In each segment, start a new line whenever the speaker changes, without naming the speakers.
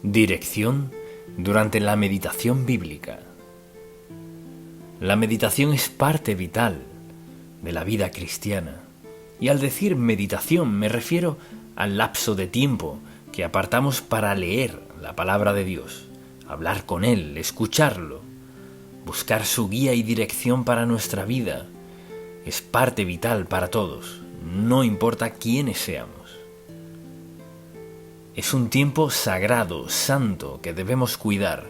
Dirección durante la meditación bíblica. La meditación es parte vital de la vida cristiana. Y al decir meditación me refiero al lapso de tiempo que apartamos para leer la palabra de Dios, hablar con Él, escucharlo, buscar su guía y dirección para nuestra vida. Es parte vital para todos, no importa quiénes seamos. Es un tiempo sagrado, santo, que debemos cuidar.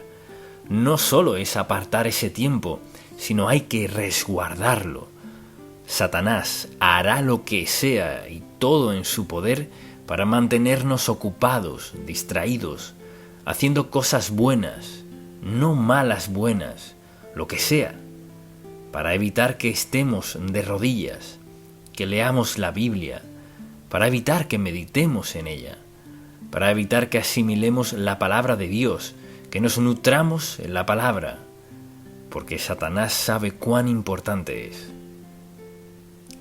No solo es apartar ese tiempo, sino hay que resguardarlo. Satanás hará lo que sea y todo en su poder para mantenernos ocupados, distraídos, haciendo cosas buenas, no malas buenas, lo que sea, para evitar que estemos de rodillas, que leamos la Biblia, para evitar que meditemos en ella, para evitar que asimilemos la palabra de Dios, que nos nutramos en la palabra, porque Satanás sabe cuán importante es.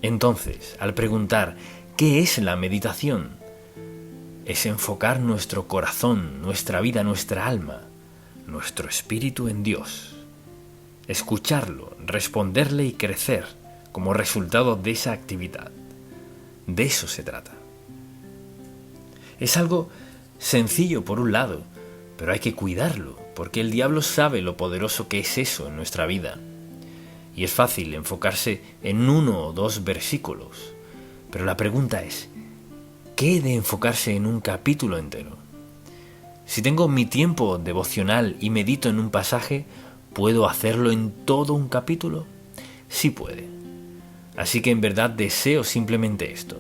Entonces, al preguntar ¿qué es la meditación? Es enfocar nuestro corazón, nuestra vida, nuestra alma, nuestro espíritu en Dios. Escucharlo, responderle y crecer como resultado de esa actividad. De eso se trata. Es algo sencillo por un lado, pero hay que cuidarlo, porque el diablo sabe lo poderoso que es eso en nuestra vida. Y es fácil enfocarse en 1 o 2 versículos, pero la pregunta es, ¿qué he de enfocarse en un capítulo entero? Si tengo mi tiempo devocional y medito en un pasaje, ¿puedo hacerlo en todo un capítulo? Sí puede. Así que en verdad deseo simplemente esto,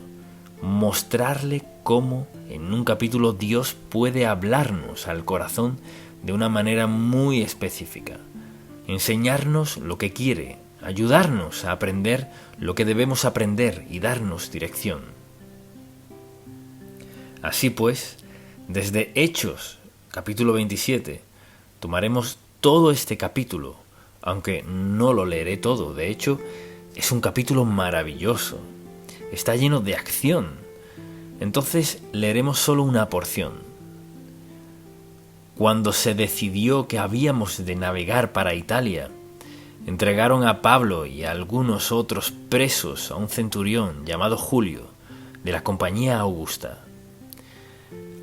mostrarle cómo en un capítulo Dios puede hablarnos al corazón de una manera muy específica, enseñarnos lo que quiere, ayudarnos a aprender lo que debemos aprender y darnos dirección. Así pues, desde Hechos, capítulo 27, tomaremos todo este capítulo, aunque no lo leeré todo. De hecho, es un capítulo maravilloso, está lleno de acción. Entonces leeremos solo una porción. Cuando se decidió que habíamos de navegar para Italia, entregaron a Pablo y a algunos otros presos a un centurión llamado Julio, de la compañía Augusta.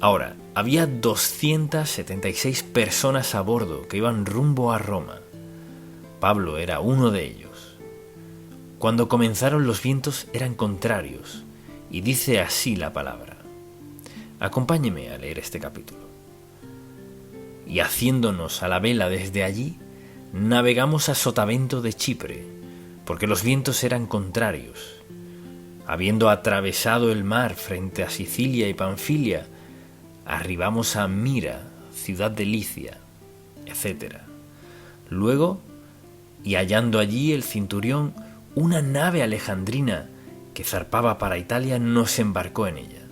Ahora, había 276 personas a bordo que iban rumbo a Roma. Pablo era uno de ellos. Cuando comenzaron los vientos eran contrarios, y dice así la palabra. Acompáñeme a leer este capítulo. Y haciéndonos a la vela desde allí, navegamos a sotavento de Chipre, porque los vientos eran contrarios. Habiendo atravesado el mar frente a Sicilia y Panfilia, arribamos a Mira, ciudad de Licia, etc. Luego, y hallando allí el centurión una nave alejandrina que zarpaba para Italia, nos embarcó en ella.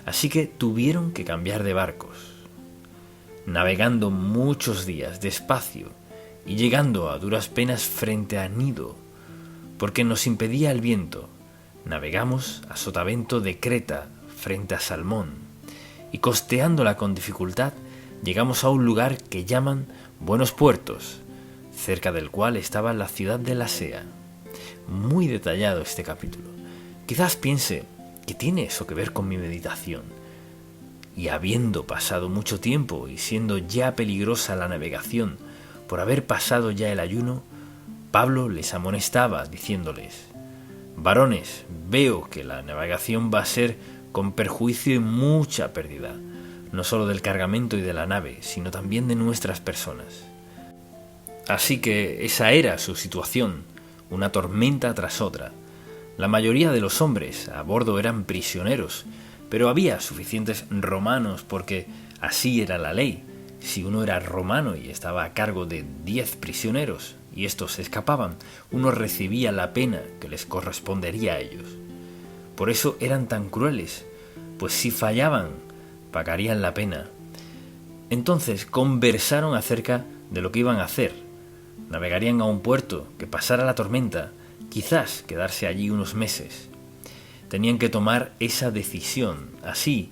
Así que tuvieron que cambiar de barcos. Navegando muchos días despacio y llegando a duras penas frente a Gnido, porque nos impedía el viento, navegamos a sotavento de Creta frente a Salmón, y costeándola con dificultad llegamos a un lugar que llaman Buenos Puertos, cerca del cual estaba la ciudad de Lasea. Muy detallado este capítulo. Quizás piense que tiene eso que ver con mi meditación. Y habiendo pasado mucho tiempo y siendo ya peligrosa la navegación por haber pasado ya el ayuno, Pablo les amonestaba diciéndoles: varones, veo que la navegación va a ser con perjuicio y mucha pérdida, no solo del cargamento y de la nave, sino también de nuestras personas. Así que esa era su situación, una tormenta tras otra. La mayoría de los hombres a bordo eran prisioneros, pero había suficientes romanos porque así era la ley. Si uno era romano y estaba a cargo de 10 prisioneros y estos se escapaban, uno recibía la pena que les correspondería a ellos. Por eso eran tan crueles, pues si fallaban, pagarían la pena. Entonces conversaron acerca de lo que iban a hacer. Navegarían a un puerto, que pasara la tormenta, quizás quedarse allí unos meses. Tenían que tomar esa decisión. Así,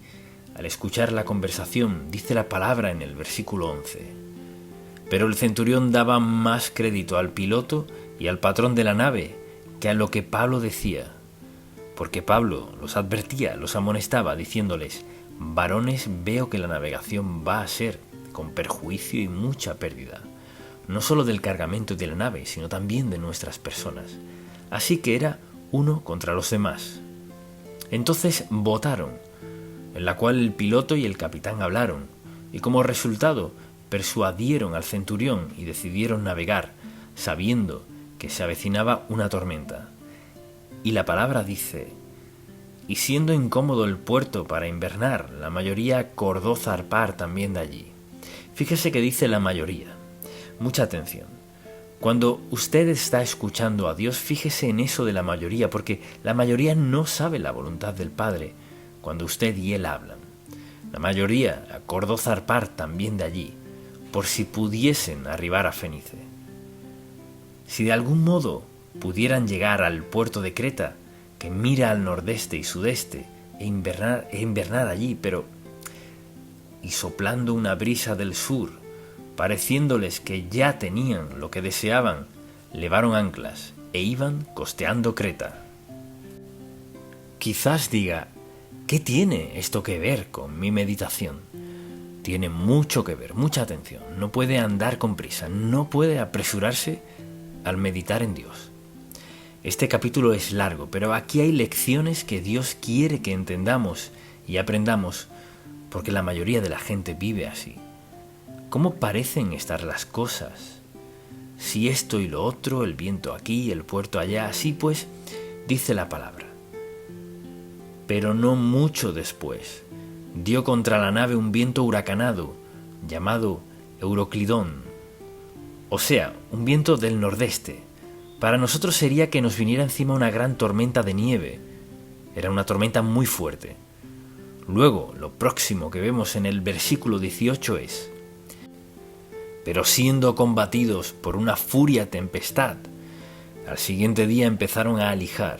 al escuchar la conversación, dice la palabra en el versículo 11. Pero el centurión daba más crédito al piloto y al patrón de la nave que a lo que Pablo decía, porque Pablo los advertía, los amonestaba, diciéndoles: varones, veo que la navegación va a ser con perjuicio y mucha pérdida, no solo del cargamento de la nave, sino también de nuestras personas. Así que era uno contra los demás. Entonces votaron, en la cual el piloto y el capitán hablaron, y como resultado persuadieron al centurión y decidieron navegar, sabiendo que se avecinaba una tormenta. Y la palabra dice: y siendo incómodo el puerto para invernar, la mayoría acordó zarpar también de allí. Fíjese que dice la mayoría. Mucha atención. Cuando usted está escuchando a Dios, fíjese en eso de la mayoría, porque la mayoría no sabe la voluntad del Padre cuando usted y Él hablan. La mayoría acordó zarpar también de allí, por si pudiesen arribar a Fenice. Si de algún modo pudieran llegar al puerto de Creta, que mira al nordeste y sudeste, e invernar allí, y soplando una brisa del sur, pareciéndoles que ya tenían lo que deseaban, levaron anclas e iban costeando Creta. Quizás diga: ¿qué tiene esto que ver con mi meditación? Tiene mucho que ver, mucha atención. No puede andar con prisa, no puede apresurarse al meditar en Dios. Este capítulo es largo, pero aquí hay lecciones que Dios quiere que entendamos y aprendamos, porque la mayoría de la gente vive así. ¿Cómo parecen estar las cosas? Si esto y lo otro, el viento aquí, el puerto allá, así pues, dice la palabra. Pero no mucho después, dio contra la nave un viento huracanado, llamado Euroclidón, o sea, un viento del nordeste. Para nosotros sería que nos viniera encima una gran tormenta de nieve. Era una tormenta muy fuerte. Luego, lo próximo que vemos en el versículo 18 es: pero siendo combatidos por una furia tempestad, al siguiente día empezaron a alijar,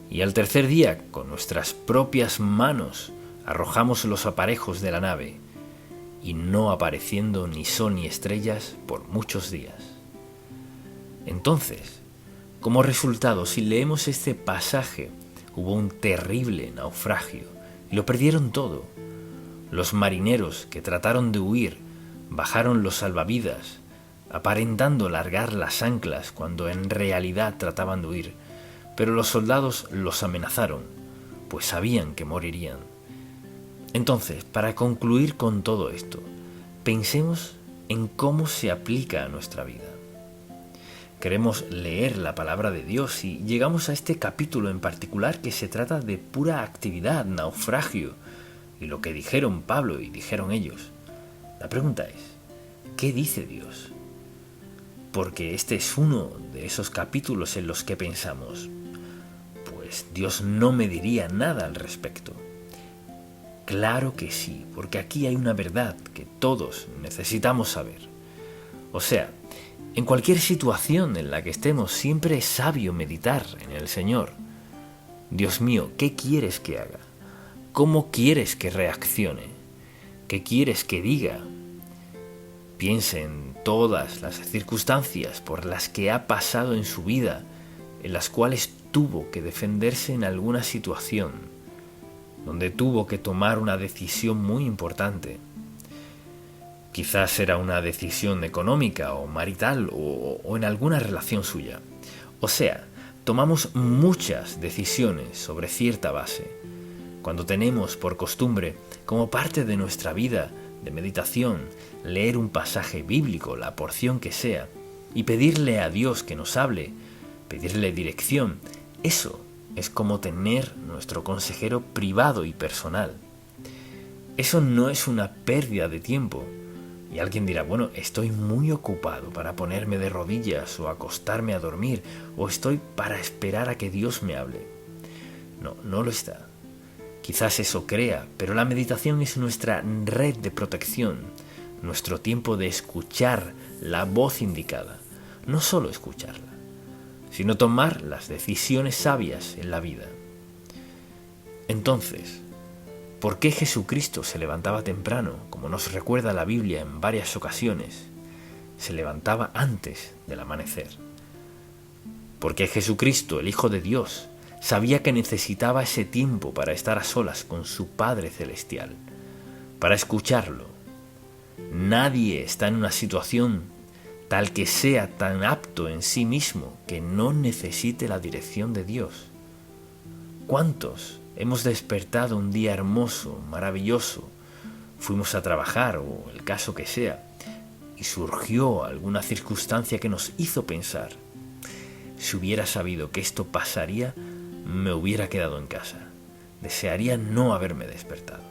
y al tercer día, con nuestras propias manos, arrojamos los aparejos de la nave, y no apareciendo ni sol ni estrellas por muchos días. Entonces, como resultado, si leemos este pasaje, hubo un terrible naufragio y lo perdieron todo. Los marineros que trataron de huir bajaron los salvavidas, aparentando largar las anclas cuando en realidad trataban de huir, pero los soldados los amenazaron, pues sabían que morirían. Entonces, para concluir con todo esto, pensemos en cómo se aplica a nuestra vida. Queremos leer la palabra de Dios y llegamos a este capítulo en particular que se trata de pura actividad, naufragio, y lo que dijeron Pablo y dijeron ellos. La pregunta es: ¿qué dice Dios? Porque este es uno de esos capítulos en los que pensamos: pues Dios no me diría nada al respecto. Claro que sí, porque aquí hay una verdad que todos necesitamos saber. O sea, en cualquier situación en la que estemos, siempre es sabio meditar en el Señor. Dios mío, ¿qué quieres que haga? ¿Cómo quieres que reaccione? ¿Qué quieres que diga? Piense en todas las circunstancias por las que ha pasado en su vida, en las cuales tuvo que defenderse en alguna situación, donde tuvo que tomar una decisión muy importante. Quizás era una decisión económica o marital o en alguna relación suya. O sea, tomamos muchas decisiones sobre cierta base. Cuando tenemos por costumbre, como parte de nuestra vida de meditación, leer un pasaje bíblico, la porción que sea, y pedirle a Dios que nos hable, pedirle dirección, eso es como tener nuestro consejero privado y personal. Eso no es una pérdida de tiempo. Y alguien dirá: bueno, estoy muy ocupado para ponerme de rodillas o acostarme a dormir, o estoy para esperar a que Dios me hable. No, no lo está. Quizás eso crea, pero la meditación es nuestra red de protección, nuestro tiempo de escuchar la voz indicada. No solo escucharla, sino tomar las decisiones sabias en la vida. Entonces, ¿Por qué Jesucristo se levantaba temprano, como nos recuerda la Biblia en varias ocasiones? Se levantaba antes del amanecer. Porque Jesucristo, el Hijo de Dios, sabía que necesitaba ese tiempo para estar a solas con su Padre Celestial, para escucharlo. Nadie está en una situación tal que sea tan apto en sí mismo que no necesite la dirección de Dios. ¿Cuántos hemos despertado un día hermoso, maravilloso, fuimos a trabajar o el caso que sea, y surgió alguna circunstancia que nos hizo pensar: si hubiera sabido que esto pasaría, me hubiera quedado en casa. Desearía no haberme despertado.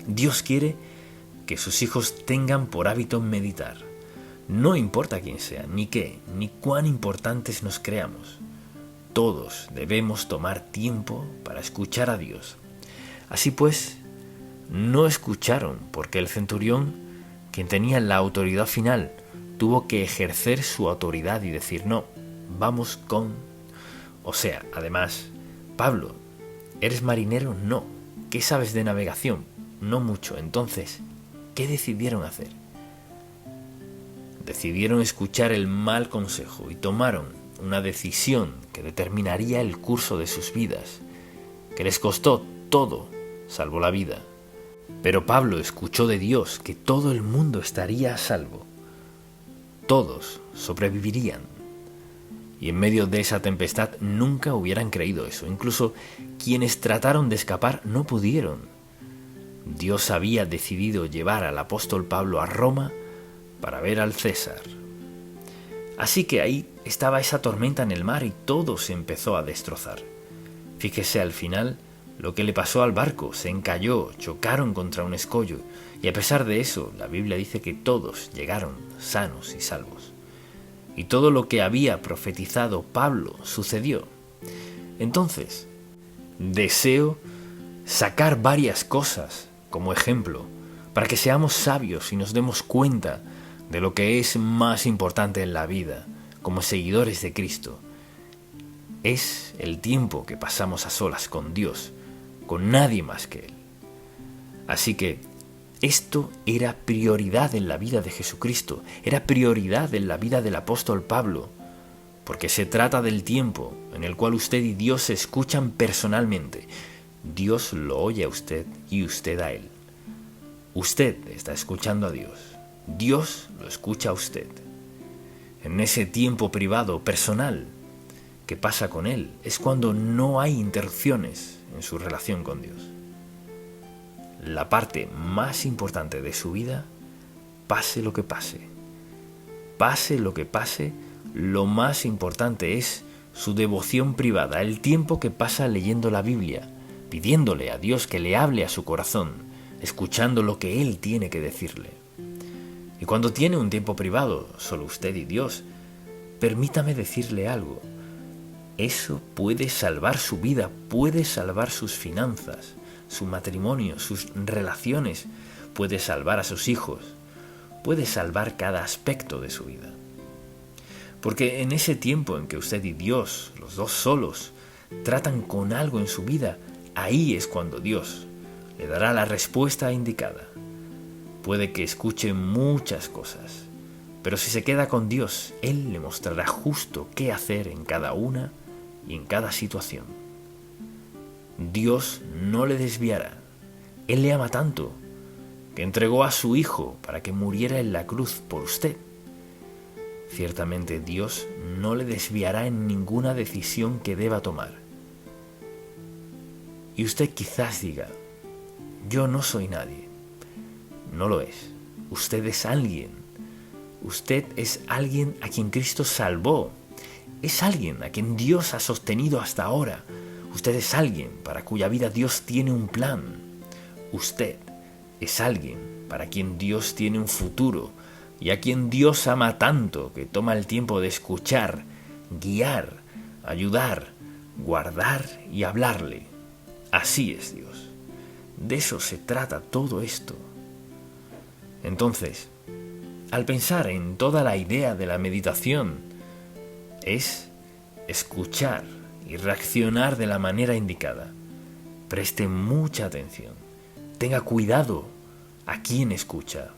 Dios quiere que sus hijos tengan por hábito meditar. No importa quién sea, ni qué, ni cuán importantes nos creamos. Todos debemos tomar tiempo para escuchar a Dios. Así pues, no escucharon porque el centurión, quien tenía la autoridad final, tuvo que ejercer su autoridad y decir: no, vamos con... O sea, además, Pablo, ¿eres marinero? No. ¿Qué sabes de navegación? No mucho. Entonces, ¿qué decidieron hacer? Decidieron escuchar el mal consejo y tomaron una decisión que determinaría el curso de sus vidas, que les costó todo, salvo la vida. Pero Pablo escuchó de Dios que todo el mundo estaría a salvo. Todos sobrevivirían. Y en medio de esa tempestad nunca hubieran creído eso. Incluso quienes trataron de escapar no pudieron. Dios había decidido llevar al apóstol Pablo a Roma para ver al César. Así que ahí estaba esa tormenta en el mar y todo se empezó a destrozar. Fíjese al final lo que le pasó al barco: se encalló, chocaron contra un escollo, y a pesar de eso, la Biblia dice que todos llegaron sanos y salvos. Y todo lo que había profetizado Pablo sucedió. Entonces, deseo sacar varias cosas como ejemplo para que seamos sabios y nos demos cuenta de lo que es más importante en la vida como seguidores de Cristo. Es el tiempo que pasamos a solas con Dios, con nadie más que Él. Así que esto era prioridad en la vida de Jesucristo, era prioridad en la vida del apóstol Pablo, porque se trata del tiempo en el cual usted y Dios se escuchan personalmente. Dios lo oye a usted y usted a Él. Usted está escuchando a Dios, Dios lo escucha a usted. En ese tiempo privado, personal, que pasa con Él, es cuando no hay interrupciones en su relación con Dios. La parte más importante de su vida, pase lo que pase. Pase lo que pase, lo más importante es su devoción privada, el tiempo que pasa leyendo la Biblia, pidiéndole a Dios que le hable a su corazón, escuchando lo que Él tiene que decirle. Y cuando tiene un tiempo privado, solo usted y Dios, permítame decirle algo. Eso puede salvar su vida, puede salvar sus finanzas, su matrimonio, sus relaciones, puede salvar a sus hijos, puede salvar cada aspecto de su vida. Porque en ese tiempo en que usted y Dios, los dos solos, tratan con algo en su vida, ahí es cuando Dios le dará la respuesta indicada. Puede que escuche muchas cosas, pero si se queda con Dios, Él le mostrará justo qué hacer en cada una y en cada situación. Dios no le desviará. Él le ama tanto que entregó a su Hijo para que muriera en la cruz por usted. Ciertamente Dios no le desviará en ninguna decisión que deba tomar. Y usted quizás diga: yo no soy nadie. No lo es. Usted es alguien. Usted es alguien a quien Cristo salvó. Es alguien a quien Dios ha sostenido hasta ahora. Usted es alguien para cuya vida Dios tiene un plan. Usted es alguien para quien Dios tiene un futuro y a quien Dios ama tanto que toma el tiempo de escuchar, guiar, ayudar, guardar y hablarle. Así es Dios. De eso se trata todo esto. Entonces, al pensar en toda la idea de la meditación, es escuchar y reaccionar de la manera indicada. Preste mucha atención. Tenga cuidado a quién escucha.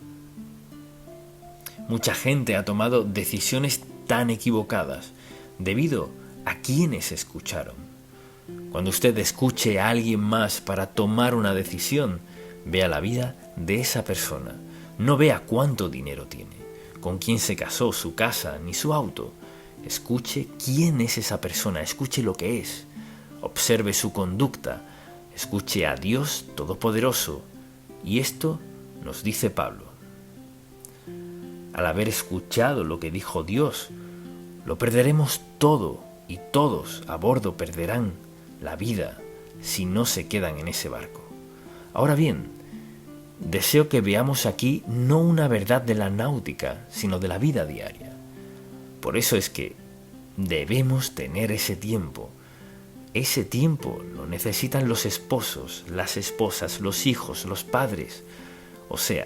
Mucha gente ha tomado decisiones tan equivocadas debido a quienes escucharon. Cuando usted escuche a alguien más para tomar una decisión, vea la vida de esa persona. No vea cuánto dinero tiene, con quién se casó, su casa, ni su auto. Escuche quién es esa persona, escuche lo que es. Observe su conducta, escuche a Dios Todopoderoso. Y esto nos dice Pablo. Al haber escuchado lo que dijo Dios, lo perderemos todo y todos a bordo perderán la vida si no se quedan en ese barco. Ahora bien, deseo que veamos aquí no una verdad de la náutica, sino de la vida diaria. Por eso es que debemos tener ese tiempo. Ese tiempo lo necesitan los esposos, las esposas, los hijos, los padres. O sea,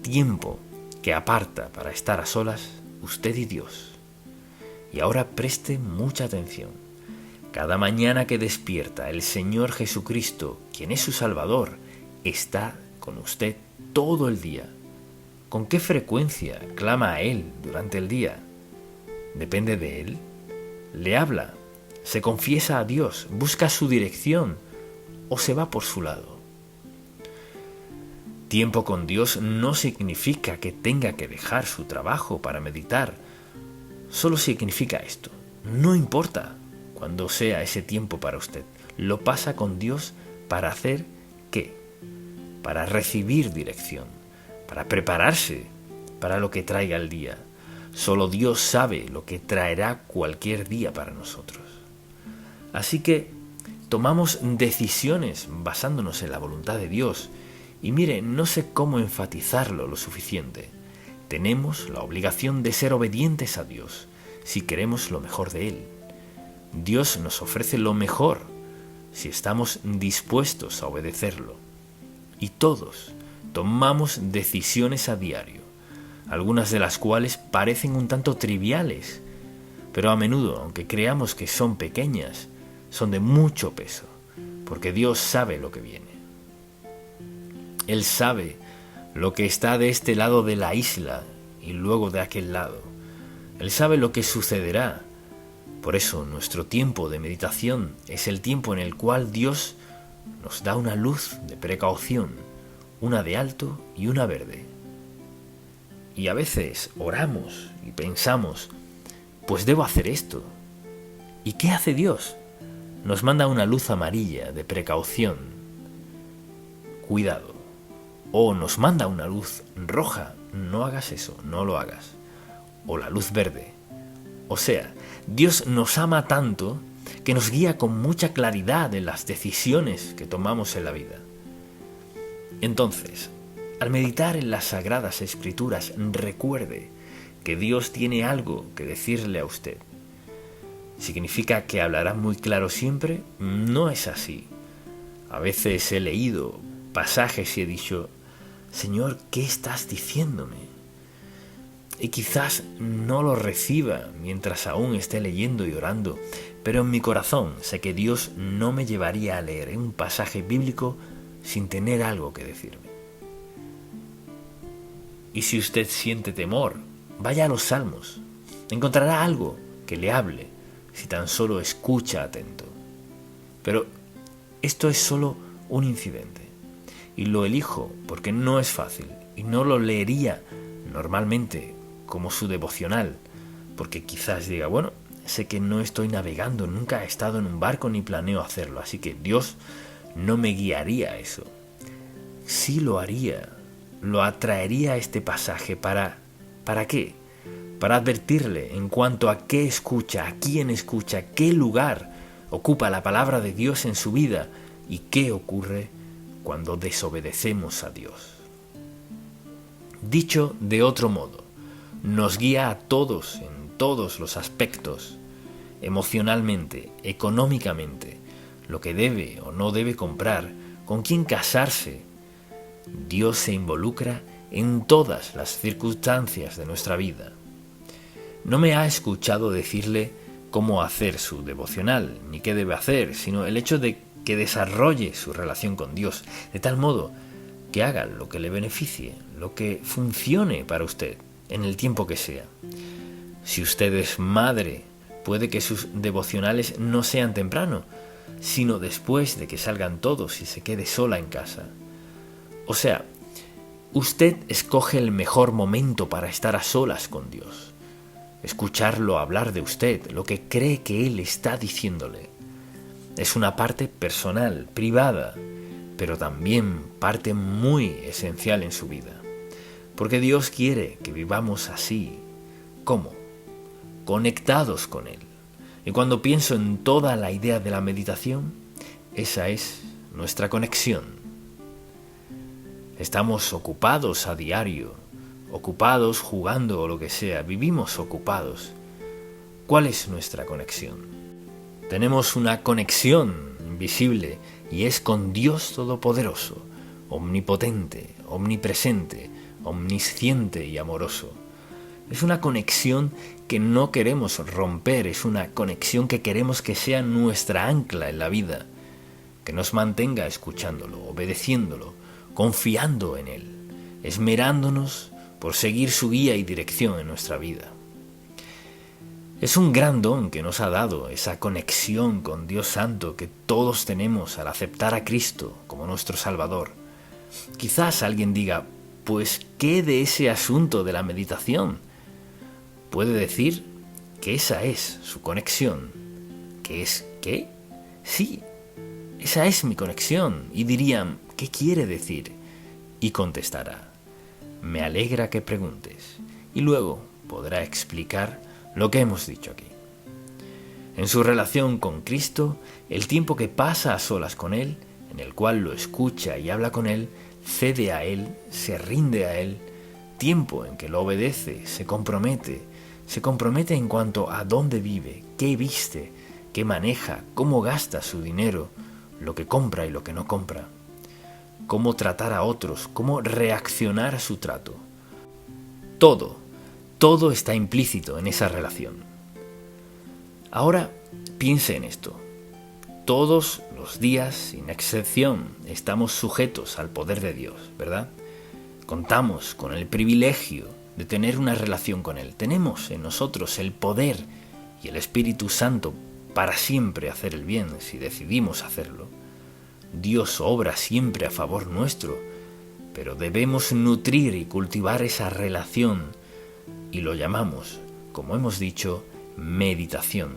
tiempo que aparta para estar a solas usted y Dios. Y ahora preste mucha atención. Cada mañana que despierta, el Señor Jesucristo, quien es su Salvador, está con usted todo el día. ¿Con qué frecuencia clama a Él durante el día? ¿Depende de Él? ¿Le habla? ¿Se confiesa a Dios? ¿Busca su dirección? ¿O se va por su lado? Tiempo con Dios no significa que tenga que dejar su trabajo para meditar. Solo significa esto. No importa cuándo sea ese tiempo para usted. Lo pasa con Dios para hacer ¿qué? Para recibir dirección, para prepararse para lo que traiga el día. Solo Dios sabe lo que traerá cualquier día para nosotros. Así que tomamos decisiones basándonos en la voluntad de Dios. Y mire, no sé cómo enfatizarlo lo suficiente. Tenemos la obligación de ser obedientes a Dios si queremos lo mejor de Él. Dios nos ofrece lo mejor si estamos dispuestos a obedecerlo. Y todos tomamos decisiones a diario, algunas de las cuales parecen un tanto triviales, pero a menudo, aunque creamos que son pequeñas, son de mucho peso, porque Dios sabe lo que viene. Él sabe lo que está de este lado de la isla y luego de aquel lado. Él sabe lo que sucederá. Por eso nuestro tiempo de meditación es el tiempo en el cual Dios nos da una luz de precaución, una de alto y una verde. Y a veces oramos y pensamos, pues debo hacer esto. ¿Y qué hace Dios? Nos manda una luz amarilla de precaución. Cuidado. O nos manda una luz roja, no hagas eso, no lo hagas. O la luz verde. O sea, Dios nos ama tanto que nos guía con mucha claridad en las decisiones que tomamos en la vida. Entonces, al meditar en las Sagradas Escrituras, recuerde que Dios tiene algo que decirle a usted. ¿Significa que hablará muy claro siempre? No es así. A veces he leído pasajes y he dicho, Señor, ¿qué estás diciéndome? Y quizás no lo reciba mientras aún esté leyendo y orando, pero en mi corazón sé que Dios no me llevaría a leer un pasaje bíblico sin tener algo que decirme. Y si usted siente temor, vaya a los Salmos. Encontrará algo que le hable si tan solo escucha atento. Pero esto es solo un incidente. Y lo elijo porque no es fácil y no lo leería normalmente como su devocional, porque quizás diga, bueno, sé que no estoy navegando, nunca he estado en un barco ni planeo hacerlo, así que Dios no me guiaría a eso. Sí lo haría, lo atraería a este pasaje ¿para qué? Para advertirle en cuanto a qué escucha, a quién escucha, qué lugar ocupa la palabra de Dios en su vida y qué ocurre cuando desobedecemos a Dios. Dicho de otro modo, nos guía a todos en todos los aspectos, emocionalmente, económicamente, lo que debe o no debe comprar, con quién casarse. Dios se involucra en todas las circunstancias de nuestra vida. No me ha escuchado decirle cómo hacer su devocional, ni qué debe hacer, sino el hecho de que desarrolle su relación con Dios, de tal modo que haga lo que le beneficie, lo que funcione para usted, en el tiempo que sea. Si usted es madre, puede que sus devocionales no sean temprano, sino después de que salgan todos y se quede sola en casa. O sea, usted escoge el mejor momento para estar a solas con Dios, escucharlo hablar de usted, lo que cree que Él está diciéndole. Es una parte personal, privada, pero también parte muy esencial en su vida, porque Dios quiere que vivamos así. ¿Cómo? Conectados con Él. Y cuando pienso en toda la idea de la meditación, esa es nuestra conexión. Estamos ocupados a diario, ocupados jugando o lo que sea, vivimos ocupados. ¿Cuál es nuestra conexión? Tenemos una conexión invisible y es con Dios Todopoderoso, omnipotente, omnipresente, omnisciente y amoroso. Es una conexión que no queremos romper, es una conexión que queremos que sea nuestra ancla en la vida, que nos mantenga escuchándolo, obedeciéndolo, confiando en Él, esmerándonos por seguir su guía y dirección en nuestra vida. Es un gran don que nos ha dado esa conexión con Dios Santo que todos tenemos al aceptar a Cristo como nuestro Salvador. Quizás alguien diga, pues, ¿qué de ese asunto de la meditación? Puede decir que esa es su conexión. ¿Qué es qué? Sí, esa es mi conexión. Y dirían, ¿qué quiere decir? Y contestará, me alegra que preguntes. Y luego podrá explicar lo que hemos dicho aquí. En su relación con Cristo, el tiempo que pasa a solas con Él, en el cual lo escucha y habla con Él, cede a Él, se rinde a Él, tiempo en que lo obedece, se compromete en cuanto a dónde vive, qué viste, qué maneja, cómo gasta su dinero, lo que compra y lo que no compra, cómo tratar a otros, cómo reaccionar a su trato. Todo está implícito en esa relación. Ahora piense en esto. Todos los días, sin excepción, estamos sujetos al poder de Dios, ¿verdad? Contamos con el privilegio de tener una relación con Él. Tenemos en nosotros el poder y el Espíritu Santo para siempre hacer el bien, si decidimos hacerlo. Dios obra siempre a favor nuestro, pero debemos nutrir y cultivar esa relación, y lo llamamos, como hemos dicho, meditación,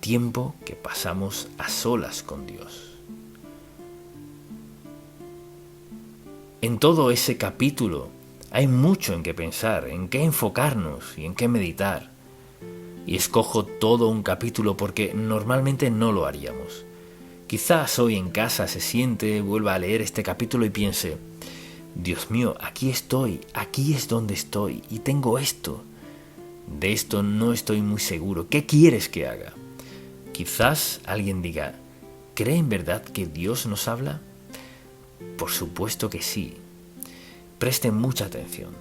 tiempo que pasamos a solas con Dios. En todo ese capítulo hay mucho en qué pensar, en qué enfocarnos y en qué meditar. Y escojo todo un capítulo porque normalmente no lo haríamos. Quizás hoy en casa se siente, vuelva a leer este capítulo y piense, Dios mío, aquí estoy, aquí es donde estoy y tengo esto. De esto no estoy muy seguro. ¿Qué quieres que haga? Quizás alguien diga, ¿cree en verdad que Dios nos habla? Por supuesto que sí. Preste mucha atención.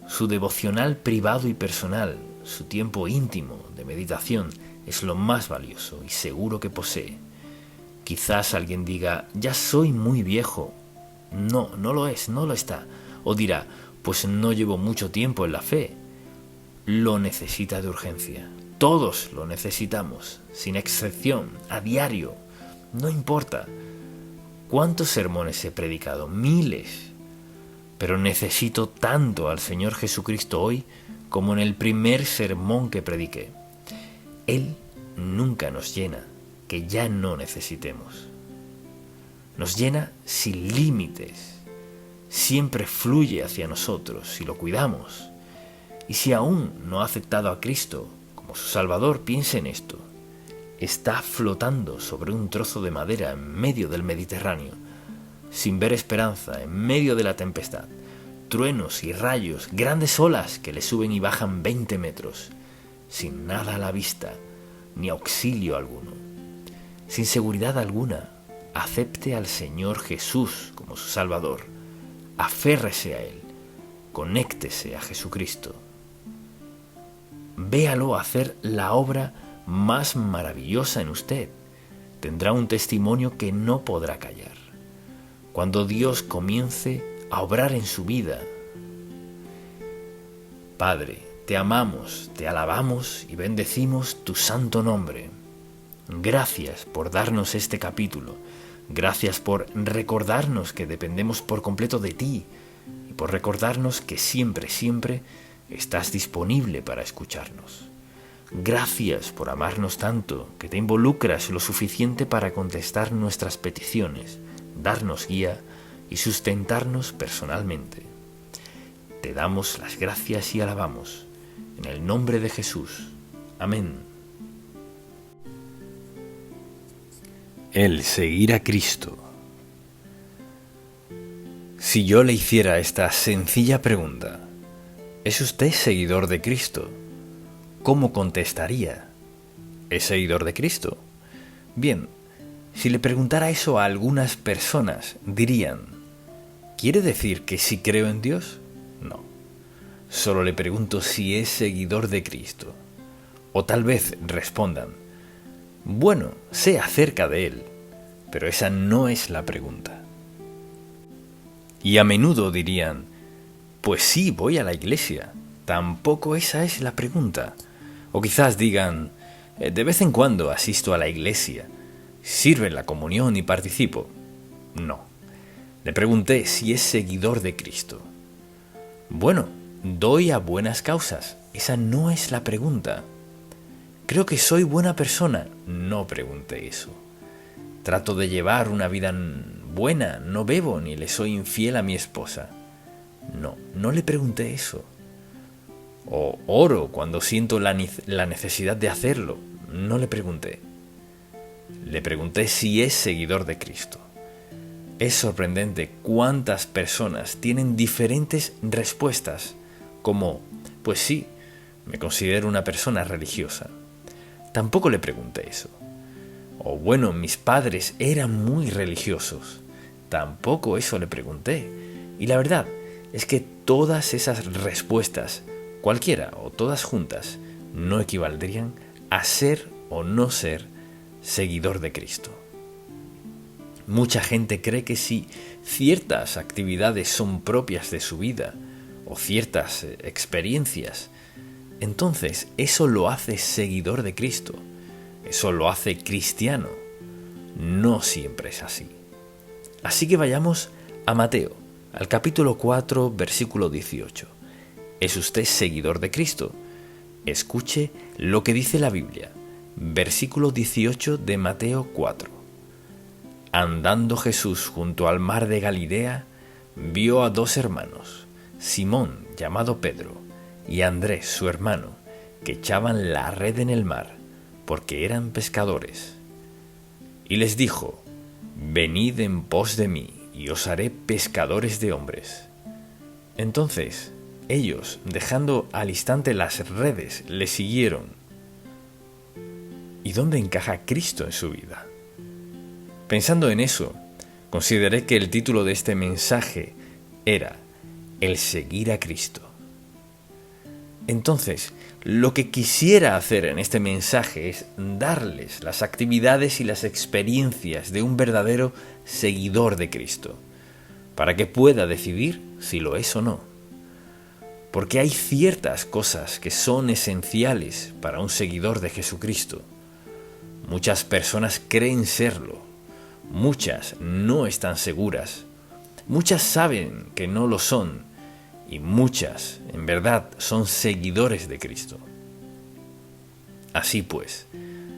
Su devocional privado y personal, su tiempo íntimo de meditación, es lo más valioso y seguro que posee. Quizás alguien diga, ya soy muy viejo. No, no lo es, no lo está. O dirá, pues no llevo mucho tiempo en la fe. Lo necesita de urgencia. Todos lo necesitamos, sin excepción, a diario. No importa. ¿Cuántos sermones he predicado? Miles. Pero necesito tanto al Señor Jesucristo hoy como en el primer sermón que prediqué. Él nunca nos llena, que ya no necesitemos. Nos llena sin límites. Siempre fluye hacia nosotros si lo cuidamos. Y si aún no ha aceptado a Cristo como su Salvador, piense en esto. Está flotando sobre un trozo de madera en medio del Mediterráneo, sin ver esperanza, en medio de la tempestad, truenos y rayos, grandes olas que le suben y bajan 20 metros, sin nada a la vista, ni auxilio alguno. Sin seguridad alguna, acepte al Señor Jesús como su Salvador, aférrese a Él, conéctese a Jesucristo. Véalo hacer la obra más maravillosa en usted, tendrá un testimonio que no podrá callar. Cuando Dios comience a obrar en su vida. Padre, te amamos, te alabamos y bendecimos tu santo nombre. Gracias por darnos este capítulo. Gracias por recordarnos que dependemos por completo de ti y por recordarnos que siempre, siempre estás disponible para escucharnos. Gracias por amarnos tanto que te involucras lo suficiente para contestar nuestras peticiones, darnos guía y sustentarnos personalmente. Te damos las gracias y alabamos. En el nombre de Jesús. Amén. El seguir a Cristo. Si yo le hiciera esta sencilla pregunta, ¿es usted seguidor de Cristo? ¿Cómo contestaría? ¿Es seguidor de Cristo? Bien, si le preguntara eso a algunas personas, dirían, ¿quiere decir que sí creo en Dios? No. Solo le pregunto si es seguidor de Cristo. O tal vez respondan, bueno, sé acerca de Él, pero esa no es la pregunta. Y a menudo dirían, pues sí, voy a la iglesia. Tampoco esa es la pregunta. O quizás digan, de vez en cuando asisto a la iglesia, sirvo en la comunión y participo. No. Le pregunté si es seguidor de Cristo. Bueno, doy a buenas causas. Esa no es la pregunta. Creo que soy buena persona. No pregunté eso. Trato de llevar una vida buena. No bebo ni le soy infiel a mi esposa. No le pregunté eso. O oro cuando siento la necesidad de hacerlo. No le pregunté. Le pregunté si es seguidor de Cristo. Es sorprendente cuántas personas tienen diferentes respuestas, como, pues sí, me considero una persona religiosa. Tampoco le pregunté eso. O bueno, mis padres eran muy religiosos. Tampoco eso le pregunté. Y la verdad es que todas esas respuestas, cualquiera o todas juntas, no equivaldrían a ser o no ser seguidor de Cristo. Mucha gente cree que si ciertas actividades son propias de su vida o ciertas experiencias, entonces eso lo hace seguidor de Cristo, eso lo hace cristiano. No siempre es así. Así que vayamos a Mateo, al capítulo 4, versículo 18. ¿Es usted seguidor de Cristo? Escuche lo que dice la Biblia, versículo 18 de Mateo 4. Andando Jesús junto al mar de Galilea, vio a dos hermanos, Simón, llamado Pedro, y Andrés, su hermano, que echaban la red en el mar, porque eran pescadores. Y les dijo, venid en pos de mí, y os haré pescadores de hombres. Entonces, ellos, dejando al instante las redes, le siguieron. ¿Y dónde encaja Cristo en su vida? Pensando en eso, consideré que el título de este mensaje era El seguir a Cristo. Entonces, lo que quisiera hacer en este mensaje es darles las actividades y las experiencias de un verdadero seguidor de Cristo, para que pueda decidir si lo es o no. Porque hay ciertas cosas que son esenciales para un seguidor de Jesucristo. Muchas personas creen serlo. Muchas no están seguras, muchas saben que no lo son y muchas, en verdad, son seguidores de Cristo. Así pues,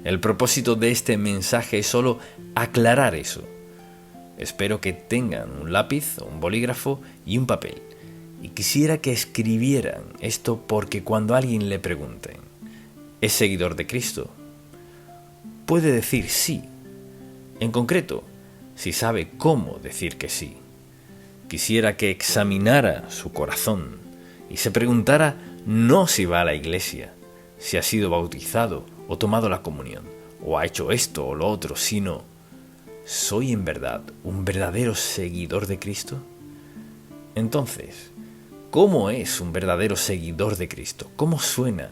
el propósito de este mensaje es solo aclarar eso. Espero que tengan un lápiz, un bolígrafo y un papel. Y quisiera que escribieran esto porque cuando alguien le pregunte, ¿es seguidor de Cristo?, puede decir sí. En concreto, si sabe cómo decir que sí. Quisiera que examinara su corazón y se preguntara no si va a la iglesia, si ha sido bautizado o tomado la comunión, o ha hecho esto o lo otro, sino, ¿soy en verdad un verdadero seguidor de Cristo? Entonces, ¿cómo es un verdadero seguidor de Cristo? ¿Cómo suena?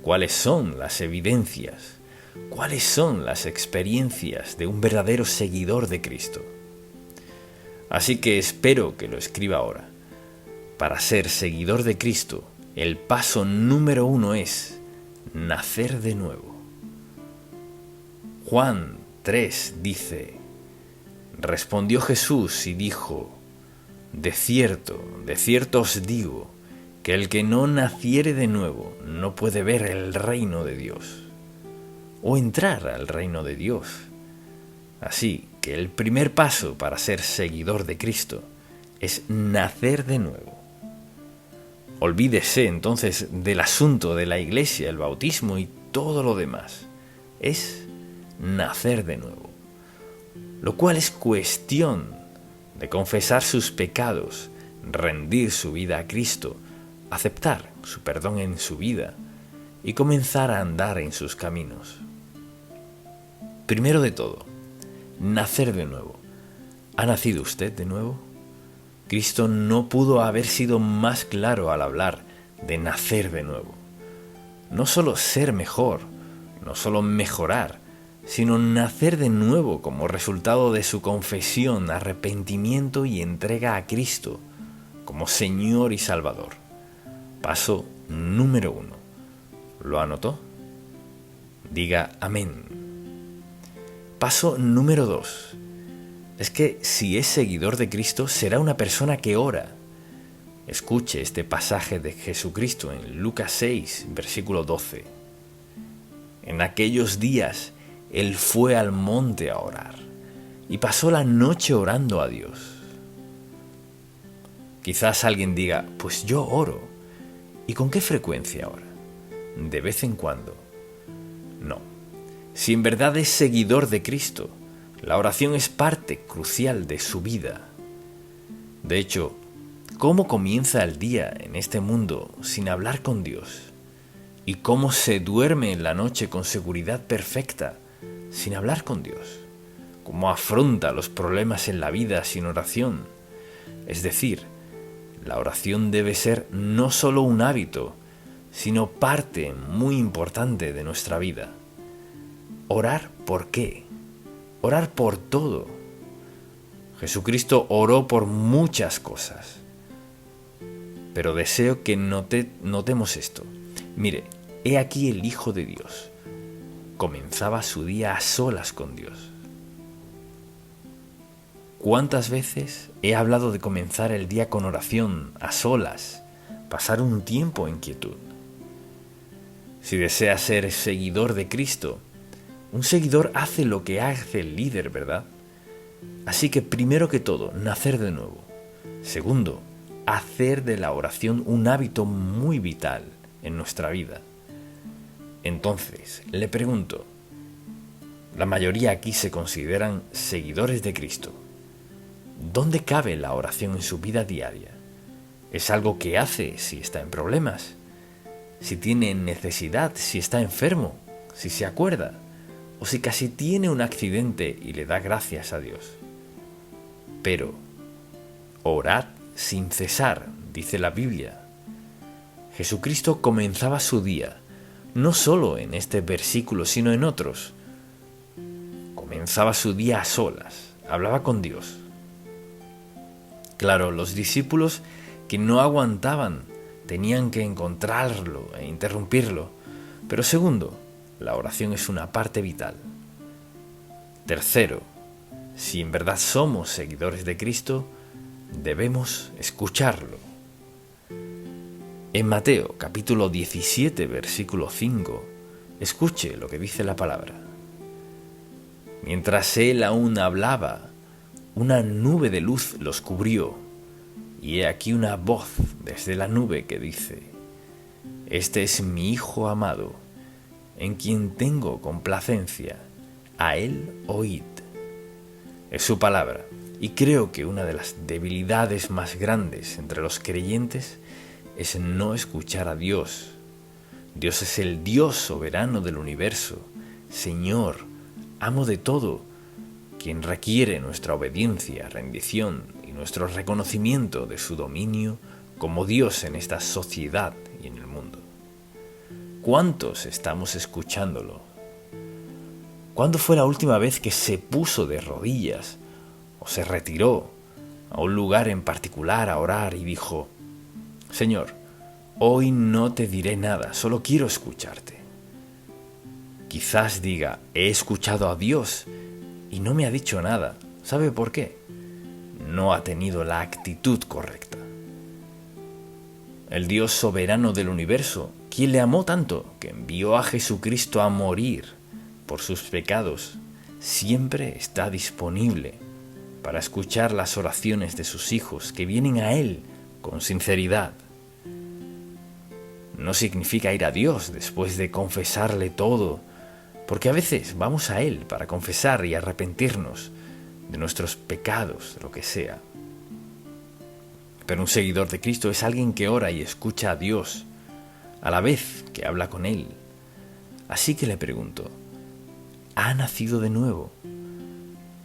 ¿Cuáles son las evidencias? ¿Cuáles son las experiencias de un verdadero seguidor de Cristo? Así que espero que lo escriba ahora. Para ser seguidor de Cristo, el paso número 1 es nacer de nuevo. Juan 3 dice: respondió Jesús y dijo: de cierto os digo, que el que no naciere de nuevo no puede ver el reino de Dios, o entrar al reino de Dios. Así que el primer paso para ser seguidor de Cristo es nacer de nuevo. Olvídese entonces del asunto de la iglesia, el bautismo y todo lo demás. Es nacer de nuevo, lo cual es cuestión de confesar sus pecados, rendir su vida a Cristo, aceptar su perdón en su vida y comenzar a andar en sus caminos. Primero de todo, nacer de nuevo. ¿Ha nacido usted de nuevo? Cristo no pudo haber sido más claro al hablar de nacer de nuevo. No solo ser mejor, no solo mejorar, sino nacer de nuevo como resultado de su confesión, arrepentimiento y entrega a Cristo como Señor y Salvador. Paso número 1. ¿Lo anotó? Diga amén. Paso número 2. Es que si es seguidor de Cristo, será una persona que ora. Escuche este pasaje de Jesucristo en Lucas 6, versículo 12. En aquellos días, Él fue al monte a orar y pasó la noche orando a Dios. Quizás alguien diga: pues yo oro. ¿Y con qué frecuencia ora? ¿De vez en cuando? No. Si en verdad es seguidor de Cristo, la oración es parte crucial de su vida. De hecho, ¿cómo comienza el día en este mundo sin hablar con Dios? ¿Y cómo se duerme en la noche con seguridad perfecta sin hablar con Dios? ¿Cómo afronta los problemas en la vida sin oración? Es decir, la oración debe ser no solo un hábito, sino parte muy importante de nuestra vida. ¿Orar por qué? Orar por todo. Jesucristo oró por muchas cosas. Pero deseo que notemos esto. Mire, he aquí el Hijo de Dios. Comenzaba su día a solas con Dios. ¿Cuántas veces he hablado de comenzar el día con oración, a solas, pasar un tiempo en quietud? Si desea ser seguidor de Cristo, un seguidor hace lo que hace el líder, ¿verdad? Así que primero que todo, nacer de nuevo. Segundo, hacer de la oración un hábito muy vital en nuestra vida. Entonces, le pregunto, la mayoría aquí se consideran seguidores de Cristo. ¿Dónde cabe la oración en su vida diaria? ¿Es algo que hace si está en problemas? ¿Si tiene necesidad? ¿Si está enfermo? ¿Si se acuerda? ¿O si casi tiene un accidente y le da gracias a Dios? Pero, orad sin cesar, dice la Biblia. Jesucristo comenzaba su día, no solo en este versículo, sino en otros. Comenzaba su día a solas, hablaba con Dios. Claro, los discípulos que no aguantaban tenían que encontrarlo e interrumpirlo. Pero segundo, la oración es una parte vital. Tercero, si en verdad somos seguidores de Cristo, debemos escucharlo. En Mateo capítulo 17, versículo 5, escuche lo que dice la palabra. Mientras él aún hablaba, una nube de luz los cubrió, y he aquí una voz desde la nube que dice: Este es mi Hijo amado, en quien tengo complacencia, a él oíd. Es su palabra, y creo que una de las debilidades más grandes entre los creyentes es no escuchar a Dios. Dios es el Dios soberano del universo, Señor, amo de todo, quien requiere nuestra obediencia, rendición y nuestro reconocimiento de su dominio como Dios en esta sociedad y en el mundo. ¿Cuántos estamos escuchándolo? ¿Cuándo fue la última vez que se puso de rodillas o se retiró a un lugar en particular a orar y dijo: Señor, hoy no te diré nada, solo quiero escucharte? Quizás diga: he escuchado a Dios y no me ha dicho nada. ¿Sabe por qué? No ha tenido la actitud correcta. El Dios soberano del universo, quien le amó tanto que envió a Jesucristo a morir por sus pecados, siempre está disponible para escuchar las oraciones de sus hijos que vienen a Él con sinceridad. No significa ir a Dios después de confesarle todo, porque a veces vamos a Él para confesar y arrepentirnos de nuestros pecados, lo que sea. Pero un seguidor de Cristo es alguien que ora y escucha a Dios a la vez que habla con Él. Así que le pregunto: ¿ha nacido de nuevo?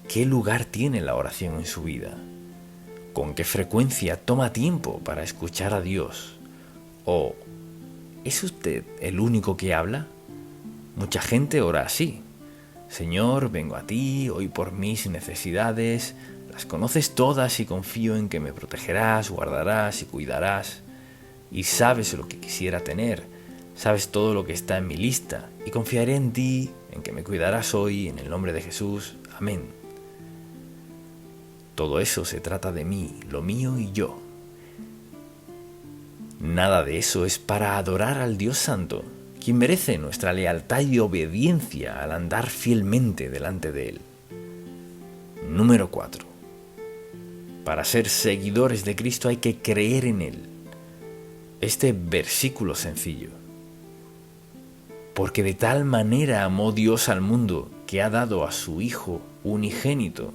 ¿Qué lugar tiene la oración en su vida? ¿Con qué frecuencia toma tiempo para escuchar a Dios? ¿O es usted el único que habla? Mucha gente ora así: Señor, vengo a ti, hoy por mis necesidades, las conoces todas y confío en que me protegerás, guardarás y cuidarás. Y sabes lo que quisiera tener, sabes todo lo que está en mi lista, y confiaré en ti, en que me cuidarás hoy, en el nombre de Jesús. Amén. Todo eso se trata de mí, lo mío y yo. Nada de eso es para adorar al Dios Santo, quien merece nuestra lealtad y obediencia al andar fielmente delante de Él. Número 4. Para ser seguidores de Cristo hay que creer en Él. Este versículo sencillo: porque de tal manera amó Dios al mundo que ha dado a su Hijo unigénito,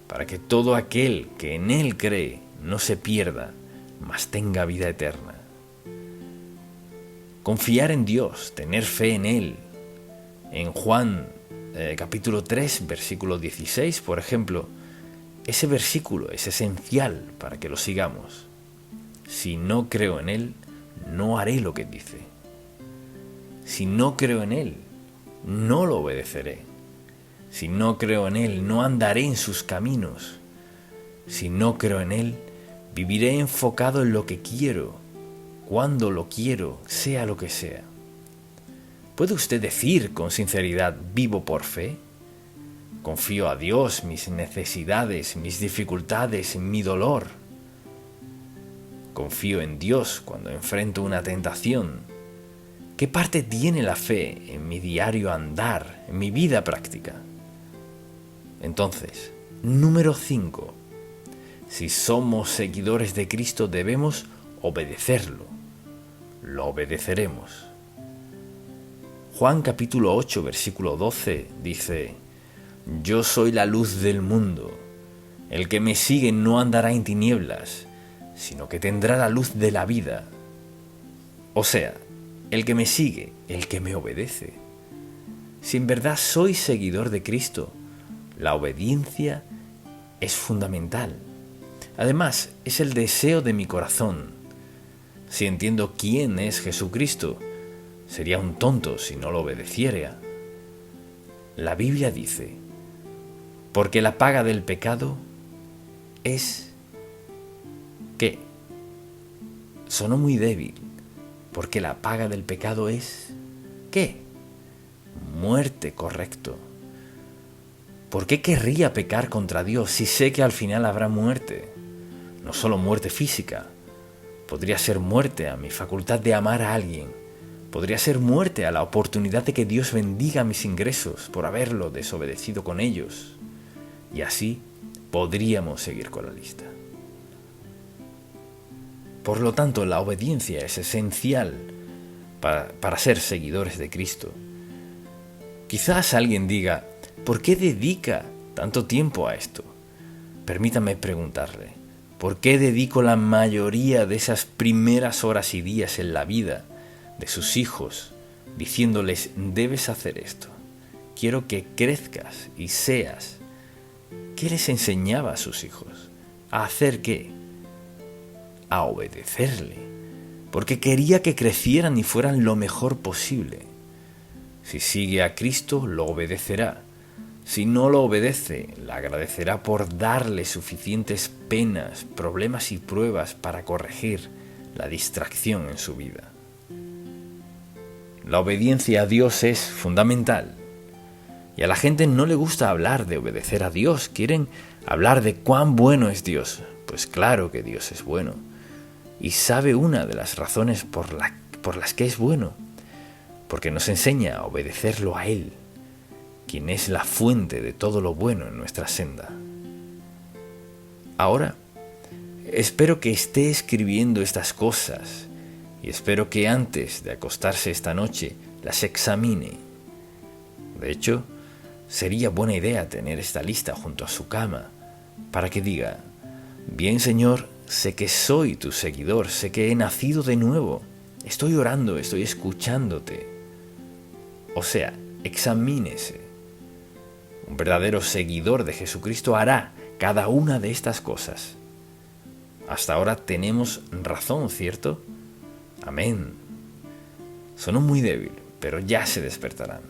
para que todo aquel que en Él cree no se pierda, mas tenga vida eterna. Confiar en Dios, tener fe en Él. En Juan capítulo 3, versículo 16, por ejemplo, ese versículo es esencial para que lo sigamos. Si no creo en Él, no haré lo que dice. Si no creo en Él, no lo obedeceré. Si no creo en Él, no andaré en sus caminos. Si no creo en Él, viviré enfocado en lo que quiero, cuando lo quiero, sea lo que sea. ¿Puede usted decir con sinceridad: vivo por fe? Confío a Dios mis necesidades, mis dificultades, mi dolor. Confío en Dios cuando enfrento una tentación. ¿Qué parte tiene la fe en mi diario andar, en mi vida práctica? Entonces, número 5. Si somos seguidores de Cristo debemos obedecerlo. Lo obedeceremos. Juan capítulo 8, versículo 12 dice: Yo soy la luz del mundo. El que me sigue no andará en tinieblas, sino que tendrá la luz de la vida. O sea, el que me sigue, el que me obedece. Si en verdad soy seguidor de Cristo, la obediencia es fundamental. Además, es el deseo de mi corazón. Si entiendo quién es Jesucristo, sería un tonto si no lo obedeciera. La Biblia dice: porque la paga del pecado es... ¿Qué? Sonó muy débil. Porque la paga del pecado es... ¿qué? Muerte, correcto. ¿Por qué querría pecar contra Dios si sé que al final habrá muerte? No solo muerte física. Podría ser muerte a mi facultad de amar a alguien. Podría ser muerte a la oportunidad de que Dios bendiga mis ingresos por haberlo desobedecido con ellos. Y así podríamos seguir con la lista. Por lo tanto, la obediencia es esencial para ser seguidores de Cristo. Quizás alguien diga: ¿por qué dedica tanto tiempo a esto? Permítame preguntarle: ¿por qué dedico la mayoría de esas primeras horas y días en la vida de sus hijos diciéndoles: debes hacer esto, quiero que crezcas y seas? ¿Qué les enseñaba a sus hijos? ¿A hacer qué? A obedecerle, porque quería que crecieran y fueran lo mejor posible. Si sigue a Cristo, lo obedecerá. Si no lo obedece, le agradecerá por darle suficientes penas, problemas y pruebas para corregir la distracción en su vida. La obediencia a Dios es fundamental. Y a la gente no le gusta hablar de obedecer a Dios, quieren hablar de cuán bueno es Dios. Pues claro que Dios es bueno. Y sabe una de las razones por las que es bueno, porque nos enseña a obedecerlo a Él, quien es la fuente de todo lo bueno en nuestra senda. Ahora, espero que esté escribiendo estas cosas y espero que antes de acostarse esta noche las examine. De hecho, sería buena idea tener esta lista junto a su cama para que diga: bien, Señor, sé que soy tu seguidor, sé que he nacido de nuevo, estoy orando, estoy escuchándote. O sea, examínese. Un verdadero seguidor de Jesucristo hará cada una de estas cosas. Hasta ahora tenemos razón, ¿cierto? Amén. Sonó muy débil, pero ya se despertarán.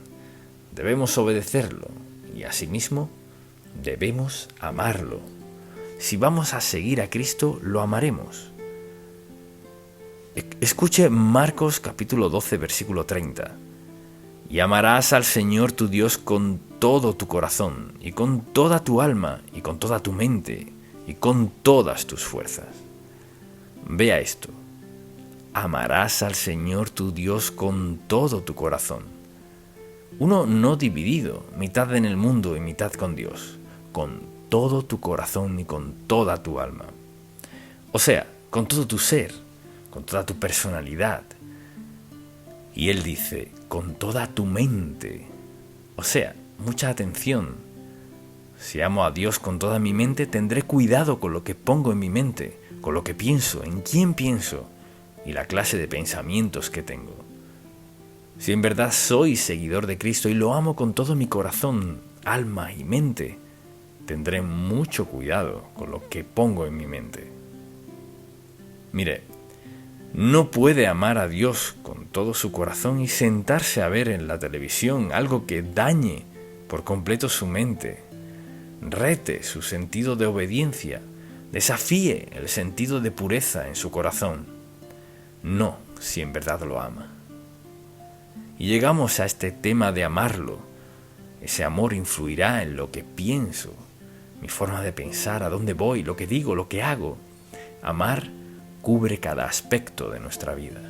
Debemos obedecerlo y asimismo debemos amarlo. Si vamos a seguir a Cristo, lo amaremos. Escuche Marcos capítulo 12, versículo 30. Y amarás al Señor tu Dios con todo tu corazón, y con toda tu alma, y con toda tu mente, y con todas tus fuerzas. Vea esto. Amarás al Señor tu Dios con todo tu corazón. Uno no dividido, mitad en el mundo y mitad con Dios, con todo tu corazón y con toda tu alma. O sea, con todo tu ser, con toda tu personalidad. Y Él dice, con toda tu mente. O sea, mucha atención. Si amo a Dios con toda mi mente, tendré cuidado con lo que pongo en mi mente, con lo que pienso, en quién pienso y la clase de pensamientos que tengo. Si en verdad soy seguidor de Cristo y lo amo con todo mi corazón, alma y mente, tendré mucho cuidado con lo que pongo en mi mente. Mire, no puede amar a Dios con todo su corazón y sentarse a ver en la televisión algo que dañe por completo su mente, rete su sentido de obediencia, desafíe el sentido de pureza en su corazón. No, si en verdad lo ama. Y llegamos a este tema de amarlo. Ese amor influirá en lo que pienso, mi forma de pensar, a dónde voy, lo que digo, lo que hago. Amar cubre cada aspecto de nuestra vida.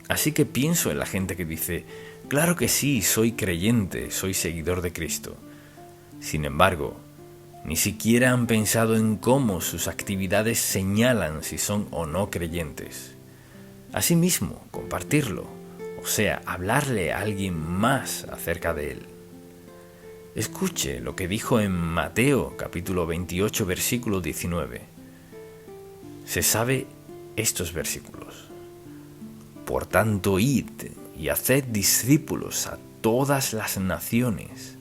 Así que pienso en la gente que dice, claro que sí, soy creyente, soy seguidor de Cristo. Sin embargo, ni siquiera han pensado en cómo sus actividades señalan si son o no creyentes. Asimismo, compartirlo, o sea, hablarle a alguien más acerca de él. Escuche lo que dijo en Mateo capítulo 28, versículo 19. Se sabe estos versículos. Por tanto, id y haced discípulos a todas las naciones.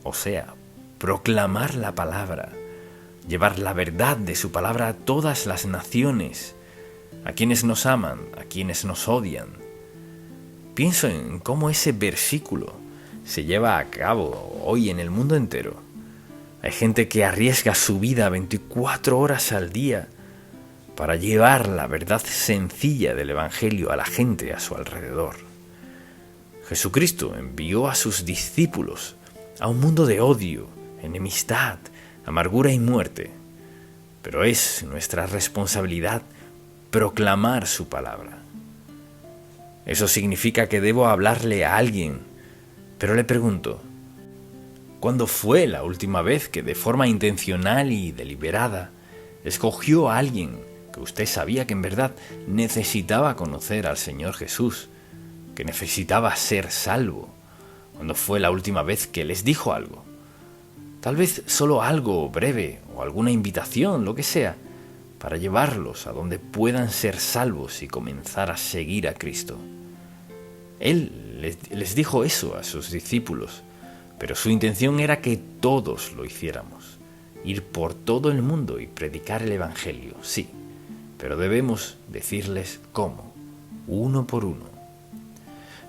O sea, proclamar la palabra, llevar la verdad de su palabra a todas las naciones, a quienes nos aman, a quienes nos odian. Pienso en cómo ese versículo se lleva a cabo hoy en el mundo entero. Hay gente que arriesga su vida 24 horas al día para llevar la verdad sencilla del Evangelio a la gente a su alrededor. Jesucristo envió a sus discípulos a un mundo de odio, enemistad, amargura y muerte. Pero es nuestra responsabilidad proclamar su palabra. Eso significa que debo hablarle a alguien, pero le pregunto, ¿cuándo fue la última vez que de forma intencional y deliberada escogió a alguien que usted sabía que en verdad necesitaba conocer al Señor Jesús, que necesitaba ser salvo? ¿Cuándo fue la última vez que les dijo algo? Tal vez solo algo breve o alguna invitación, lo que sea, para llevarlos a donde puedan ser salvos y comenzar a seguir a Cristo. Él les dijo eso a sus discípulos, pero su intención era que todos lo hiciéramos, ir por todo el mundo y predicar el Evangelio, sí, pero debemos decirles cómo, uno por uno.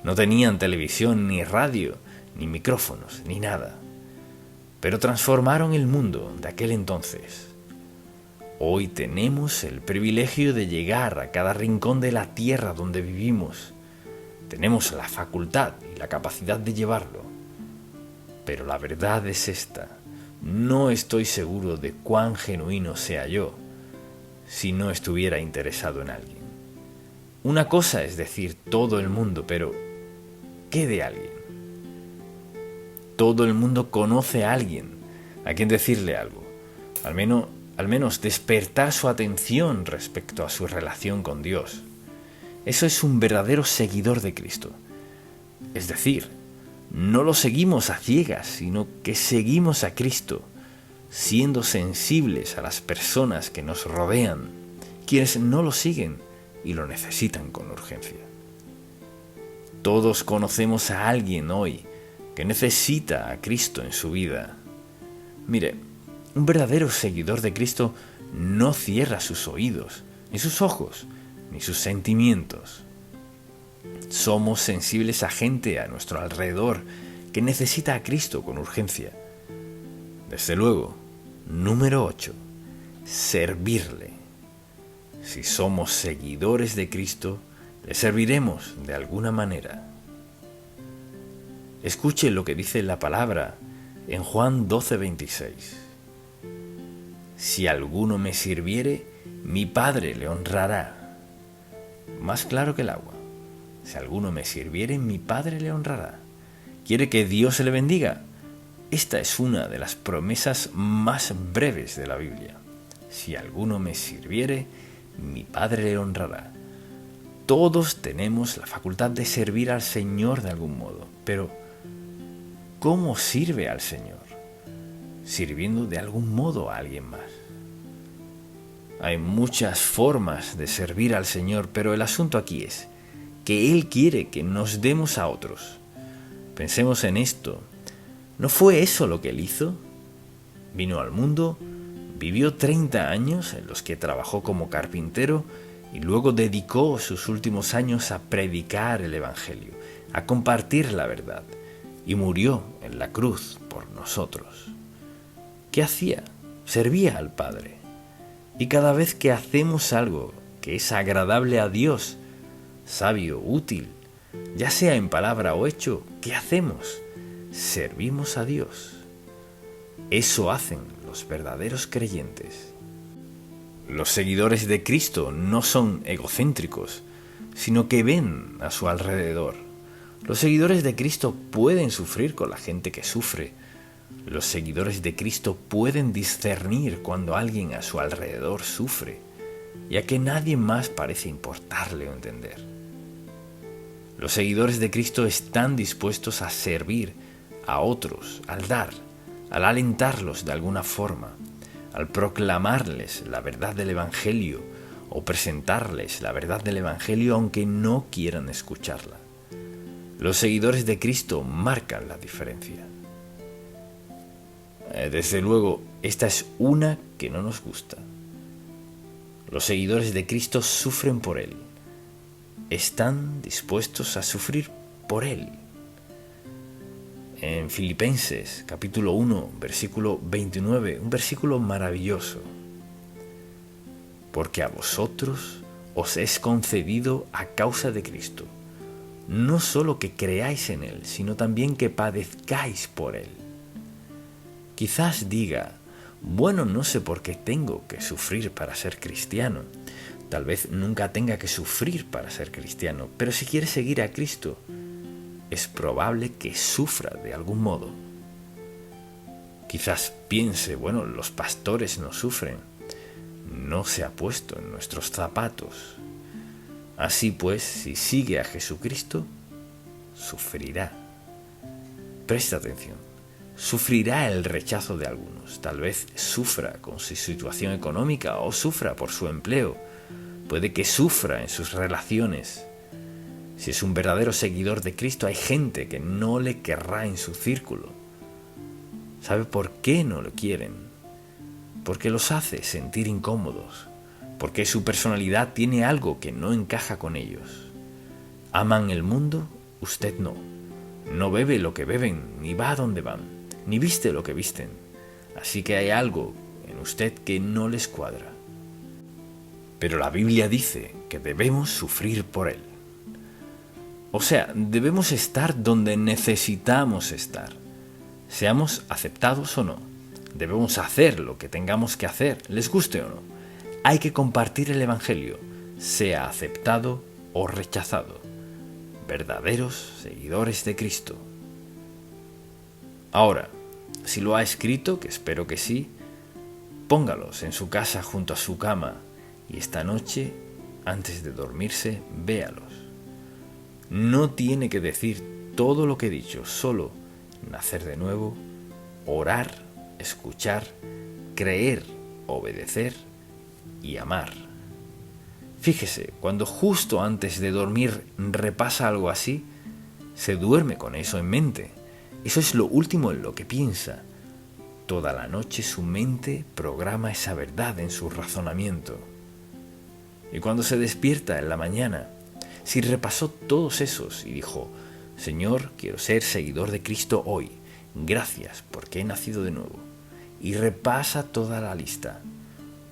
No tenían televisión, ni radio, ni micrófonos, ni nada. Pero transformaron el mundo de aquel entonces. Hoy tenemos el privilegio de llegar a cada rincón de la tierra donde vivimos. Tenemos la facultad y la capacidad de llevarlo. Pero la verdad es esta: no estoy seguro de cuán genuino sea yo si no estuviera interesado en alguien. Una cosa es decir todo el mundo, pero ¿qué de alguien? Todo el mundo conoce a alguien a quien decirle algo, al menos despertar su atención respecto a su relación con Dios. Eso es un verdadero seguidor de Cristo. Es decir, no lo seguimos a ciegas, sino que seguimos a Cristo, siendo sensibles a las personas que nos rodean, quienes no lo siguen y lo necesitan con urgencia. Todos conocemos a alguien hoy que necesita a Cristo en su vida. Mire, un verdadero seguidor de Cristo no cierra sus oídos, ni sus ojos, ni sus sentimientos. Somos sensibles a gente a nuestro alrededor que necesita a Cristo con urgencia. Desde luego, número 8, servirle. Si somos seguidores de Cristo, le serviremos de alguna manera. Escuche lo que dice la palabra en Juan 12:26. Si alguno me sirviere, mi Padre le honrará. Más claro que el agua. Si alguno me sirviere, mi Padre le honrará. ¿Quiere que Dios le bendiga? Esta es una de las promesas más breves de la Biblia. Si alguno me sirviere, mi Padre le honrará. Todos tenemos la facultad de servir al Señor de algún modo, pero ¿cómo sirve al Señor? Sirviendo de algún modo a alguien más. Hay muchas formas de servir al Señor, pero el asunto aquí es que Él quiere que nos demos a otros. Pensemos en esto. ¿No fue eso lo que Él hizo? Vino al mundo, vivió 30 años en los que trabajó como carpintero y luego dedicó sus últimos años a predicar el Evangelio, a compartir la verdad, y murió en la cruz por nosotros. ¿Qué hacía? Servía al Padre. Y cada vez que hacemos algo que es agradable a Dios, sabio, útil, ya sea en palabra o hecho, ¿qué hacemos? Servimos a Dios. Eso hacen los verdaderos creyentes. Los seguidores de Cristo no son egocéntricos, sino que ven a su alrededor. Los seguidores de Cristo pueden sufrir con la gente que sufre. Los seguidores de Cristo pueden discernir cuando alguien a su alrededor sufre, ya que nadie más parece importarle o entender. Los seguidores de Cristo están dispuestos a servir a otros, al dar, al alentarlos de alguna forma, al proclamarles la verdad del Evangelio o presentarles la verdad del Evangelio aunque no quieran escucharla. Los seguidores de Cristo marcan la diferencia. Desde luego, esta es una que no nos gusta. Los seguidores de Cristo sufren por Él. Están dispuestos a sufrir por Él. En Filipenses, capítulo 1, versículo 29, un versículo maravilloso. Porque a vosotros os es concedido a causa de Cristo, no solo que creáis en Él, sino también que padezcáis por Él. Quizás diga, bueno, no sé por qué tengo que sufrir para ser cristiano. Tal vez nunca tenga que sufrir para ser cristiano, pero si quiere seguir a Cristo, es probable que sufra de algún modo. Quizás piense, bueno, los pastores no sufren. No se ha puesto en nuestros zapatos. Así pues, si sigue a Jesucristo, sufrirá. Presta atención. Sufrirá el rechazo de algunos. Tal vez sufra con su situación económica o sufra por su empleo. Puede que sufra en sus relaciones. Si es un verdadero seguidor de Cristo, hay gente que no le querrá en su círculo. ¿Sabe por qué no lo quieren? Porque los hace sentir incómodos. Porque su personalidad tiene algo que no encaja con ellos. Aman el mundo usted no. No bebe lo que beben, ni va a donde van, ni viste lo que visten. Así que hay algo en usted que no les cuadra. Pero la Biblia dice que debemos sufrir por Él. O sea, debemos estar donde necesitamos estar, seamos aceptados o no. Debemos hacer lo que tengamos que hacer, les guste o no. Hay que compartir el Evangelio, sea aceptado o rechazado. Verdaderos seguidores de Cristo. Ahora, si lo ha escrito, que espero que sí, póngalos en su casa junto a su cama y esta noche, antes de dormirse, véalos. No tiene que decir todo lo que he dicho, solo nacer de nuevo, orar, escuchar, creer, obedecer y amar. Fíjese, cuando justo antes de dormir repasa algo así, se duerme con eso en mente. Eso es lo último en lo que piensa. Toda la noche su mente programa esa verdad en su razonamiento. Y cuando se despierta en la mañana, si repasó todos esos y dijo, Señor, quiero ser seguidor de Cristo hoy, gracias porque he nacido de nuevo, y repasa toda la lista,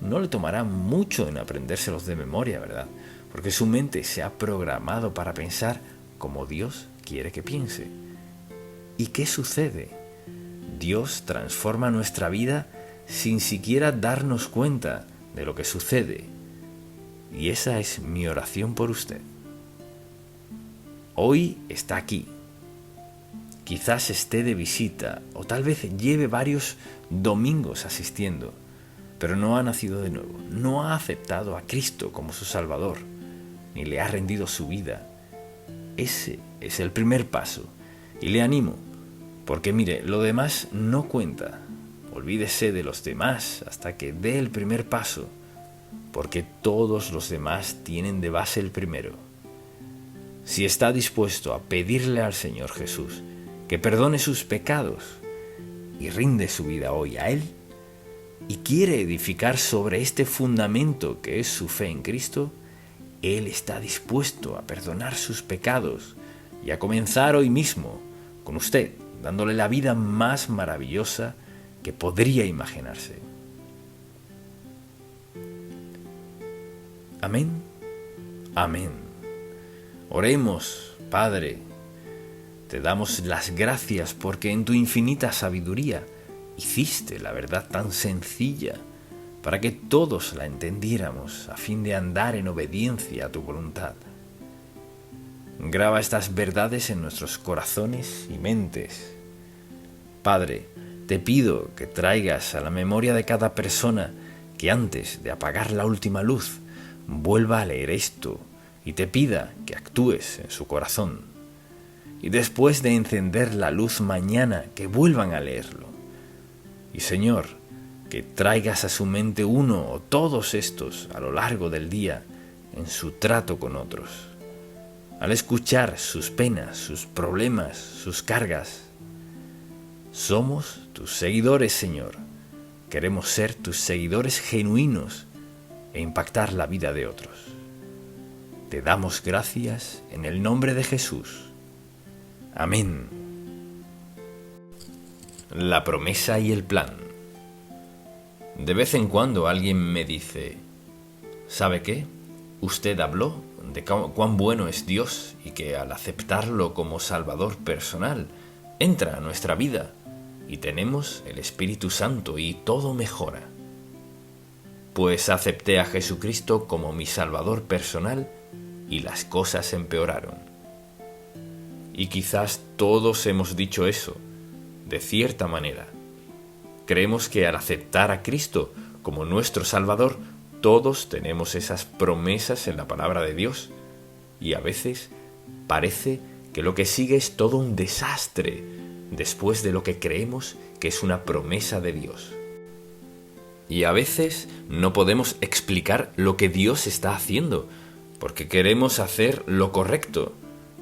no le tomará mucho en aprendérselos de memoria, ¿verdad? Porque su mente se ha programado para pensar como Dios quiere que piense. ¿Y qué sucede? Dios transforma nuestra vida sin siquiera darnos cuenta de lo que sucede. Y esa es mi oración por usted. Hoy está aquí. Quizás esté de visita o tal vez lleve varios domingos asistiendo, pero no ha nacido de nuevo, no ha aceptado a Cristo como su Salvador, ni le ha rendido su vida. Ese es el primer paso y le animo, porque mire, lo demás no cuenta. Olvídese de los demás hasta que dé el primer paso, porque todos los demás tienen de base el primero. Si está dispuesto a pedirle al Señor Jesús que perdone sus pecados y rinde su vida hoy a Él, y quiere edificar sobre este fundamento que es su fe en Cristo, Él está dispuesto a perdonar sus pecados y a comenzar hoy mismo con usted, dándole la vida más maravillosa que podría imaginarse. Amén. Amén. Oremos, Padre. Te damos las gracias porque en tu infinita sabiduría hiciste la verdad tan sencilla para que todos la entendiéramos a fin de andar en obediencia a tu voluntad. Graba estas verdades en nuestros corazones y mentes. Padre, te pido que traigas a la memoria de cada persona que antes de apagar la última luz vuelva a leer esto y te pida que actúes en su corazón. Y después de encender la luz mañana, que vuelvan a leerlo. Y Señor, que traigas a su mente uno o todos estos a lo largo del día en su trato con otros. Al escuchar sus penas, sus problemas, sus cargas. Somos tus seguidores, Señor. Queremos ser tus seguidores genuinos e impactar la vida de otros. Te damos gracias en el nombre de Jesús. Amén. La promesa y el plan. De vez en cuando alguien me dice, ¿sabe qué? Usted habló de cuán bueno es Dios y que al aceptarlo como Salvador personal, entra a nuestra vida y tenemos el Espíritu Santo y todo mejora. Pues acepté a Jesucristo como mi Salvador personal y las cosas empeoraron. Y quizás todos hemos dicho eso, de cierta manera. Creemos que al aceptar a Cristo como nuestro Salvador, todos tenemos esas promesas en la palabra de Dios. Y a veces parece que lo que sigue es todo un desastre después de lo que creemos que es una promesa de Dios. Y a veces no podemos explicar lo que Dios está haciendo, porque queremos hacer lo correcto,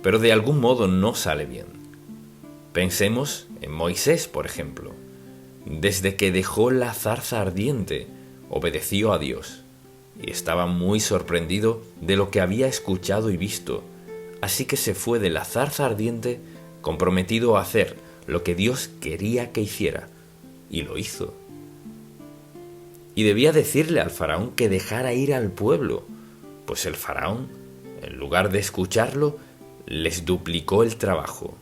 pero de algún modo no sale bien. Pensemos en Moisés, por ejemplo. Desde que dejó la zarza ardiente, obedeció a Dios, y estaba muy sorprendido de lo que había escuchado y visto, Así que se fue de la zarza ardiente comprometido a hacer lo que Dios quería que hiciera, y lo hizo. Y debía decirle al faraón que dejara ir al pueblo, pues el faraón, en lugar de escucharlo, les duplicó el trabajo.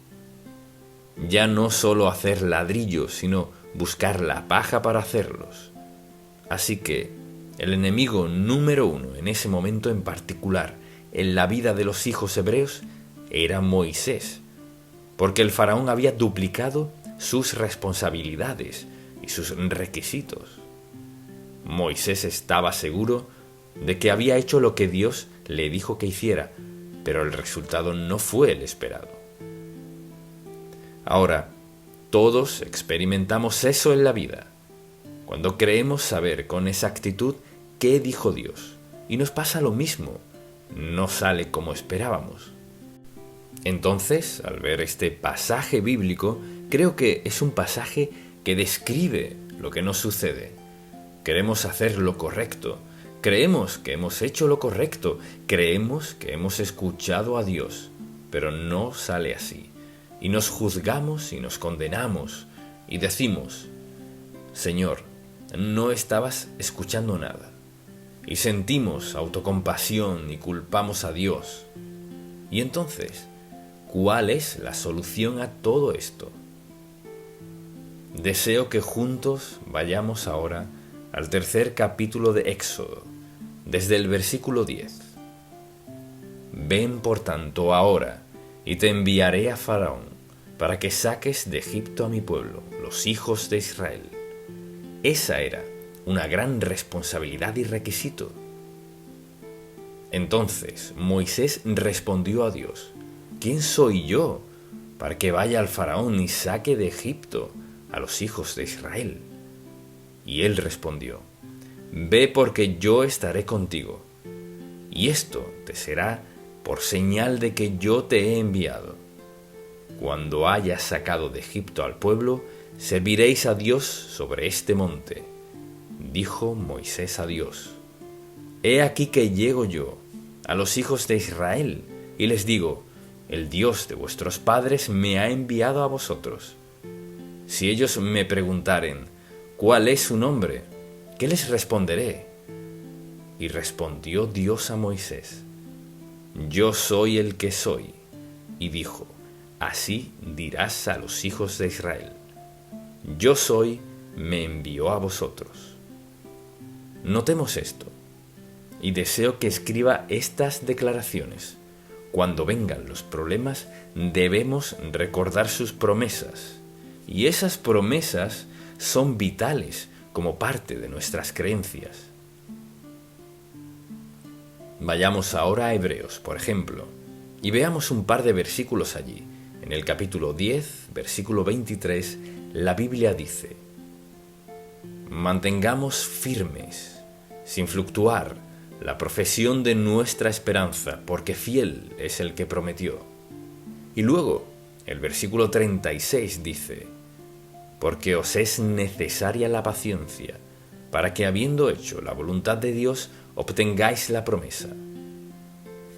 Ya no solo hacer ladrillos, sino buscar la paja para hacerlos. Así que el enemigo número uno en ese momento en particular en la vida de los hijos hebreos era Moisés, porque el faraón había duplicado sus responsabilidades y sus requisitos. Moisés estaba seguro de que había hecho lo que Dios le dijo que hiciera, pero el resultado no fue el esperado. Ahora, todos experimentamos eso en la vida, cuando creemos saber con exactitud qué dijo Dios, y nos pasa lo mismo, no sale como esperábamos. Entonces, al ver este pasaje bíblico, creo que es un pasaje que describe lo que nos sucede. Queremos hacer lo correcto, creemos que hemos hecho lo correcto, creemos que hemos escuchado a Dios, pero no sale así. Y nos juzgamos y nos condenamos y decimos: Señor, no estabas escuchando nada. Y sentimos autocompasión y culpamos a Dios. Y entonces, ¿cuál es la solución a todo esto? Deseo que juntos vayamos ahora al tercer capítulo de Éxodo, desde el versículo 10. Ven por tanto ahora, y te enviaré a Faraón, para que saques de Egipto a mi pueblo, los hijos de Israel. Esa era una gran responsabilidad y requisito. Entonces Moisés respondió a Dios: ¿quién soy yo para que vaya al Faraón y saque de Egipto a los hijos de Israel? Y él respondió: ve, porque yo estaré contigo, y esto te será por señal de que yo te he enviado. Cuando hayas sacado de Egipto al pueblo, serviréis a Dios sobre este monte. Dijo Moisés a Dios: he aquí que llego yo a los hijos de Israel, y les digo: el Dios de vuestros padres me ha enviado a vosotros. Si ellos me preguntaren: ¿cuál es su nombre?, ¿qué les responderé? Y respondió Dios a Moisés: yo soy el que soy. Y dijo: así dirás a los hijos de Israel: yo soy, me envió a vosotros. Notemos esto, y deseo que escriba estas declaraciones. Cuando vengan los problemas, debemos recordar sus promesas, y esas promesas son vitales como parte de nuestras creencias. Vayamos ahora a Hebreos, por ejemplo, y veamos un par de versículos allí. En el capítulo 10, versículo 23, la Biblia dice: mantengamos firmes, sin fluctuar, la profesión de nuestra esperanza, porque fiel es el que prometió. Y luego, el versículo 36 dice: porque os es necesaria la paciencia, para que habiendo hecho la voluntad de Dios, obtengáis la promesa.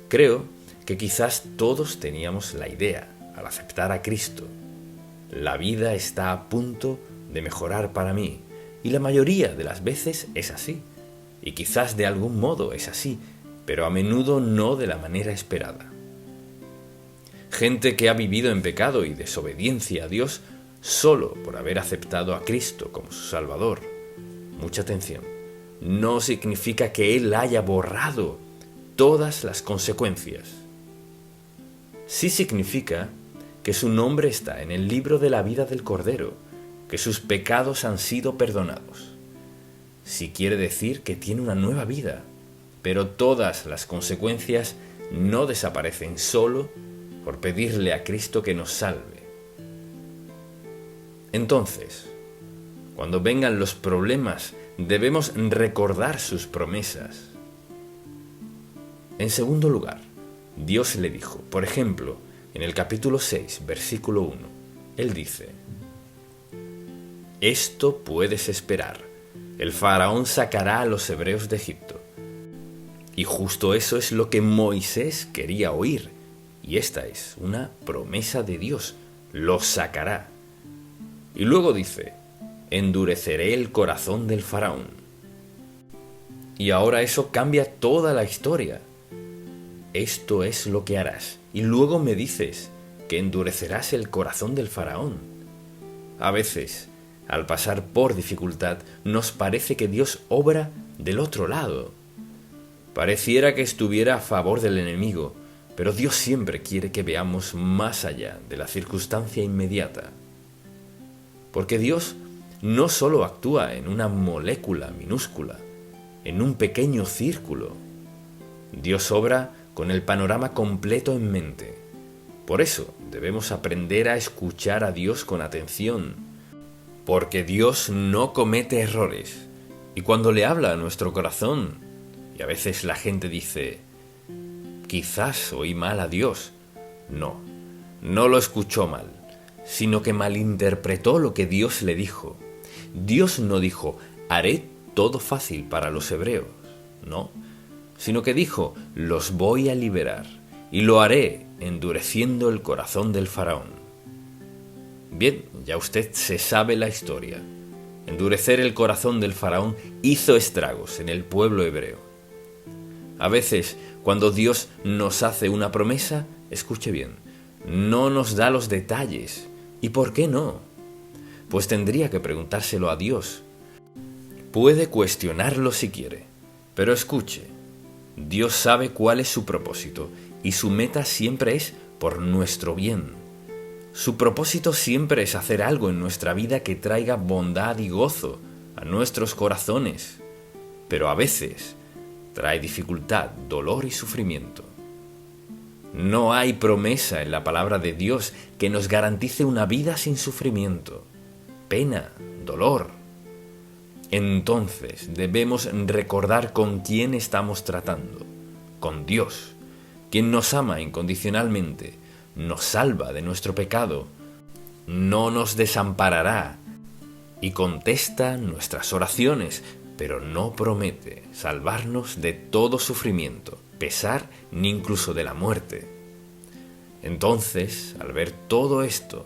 Creo que quizás todos teníamos la idea, al aceptar a Cristo: la vida está a punto de mejorar para mí, y la mayoría de las veces es así, y quizás de algún modo es así, pero a menudo no de la manera esperada. Gente que ha vivido en pecado y desobediencia a Dios solo por haber aceptado a Cristo como su Salvador. Mucha atención, no significa que Él haya borrado todas las consecuencias. Sí significa que su nombre está en el libro de la vida del Cordero, que sus pecados han sido perdonados. Sí quiere decir que tiene una nueva vida, pero todas las consecuencias no desaparecen solo por pedirle a Cristo que nos salve. Entonces, cuando vengan los problemas, debemos recordar sus promesas. En segundo lugar, Dios le dijo, por ejemplo, en el capítulo 6, versículo 1, Él dice: esto puedes esperar, el faraón sacará a los hebreos de Egipto. Y justo eso es lo que Moisés quería oír, Y esta es una promesa de Dios, los sacará. Y luego dice, endureceré el corazón del faraón. Y ahora eso cambia toda la historia. Esto es lo que harás. Y luego me dices que endurecerás el corazón del faraón. A veces, al pasar por dificultad, nos parece que Dios obra del otro lado. Pareciera que estuviera a favor del enemigo, pero Dios siempre quiere que veamos más allá de la circunstancia inmediata. Porque Dios no solo actúa en una molécula minúscula, en un pequeño círculo. Dios obra con el panorama completo en mente. Por eso debemos aprender a escuchar a Dios con atención, porque Dios no comete errores. Y cuando le habla a nuestro corazón, y a veces la gente dice, quizás oí mal a Dios. No, no lo escuchó mal, sino que malinterpretó lo que Dios le dijo. Dios no dijo, haré todo fácil para los hebreos, no, sino que dijo, los voy a liberar, y lo haré endureciendo el corazón del faraón. Bien, ya usted se sabe la historia. Endurecer el corazón del faraón hizo estragos en el pueblo hebreo. A veces, cuando Dios nos hace una promesa, escuche bien, no nos da los detalles. ¿Y por qué no? Pues tendría que preguntárselo a Dios. Puede cuestionarlo si quiere, pero escuche, Dios sabe cuál es su propósito y su meta siempre es por nuestro bien. Su propósito siempre es hacer algo en nuestra vida que traiga bondad y gozo a nuestros corazones, pero a veces trae dificultad, dolor y sufrimiento. No hay promesa en la palabra de Dios que nos garantice una vida sin sufrimiento, pena, dolor. Entonces debemos recordar con quién estamos tratando, con Dios, quien nos ama incondicionalmente, nos salva de nuestro pecado, no nos desamparará y contesta nuestras oraciones, pero no promete salvarnos de todo sufrimiento, pesar ni incluso de la muerte. Entonces, al ver todo esto,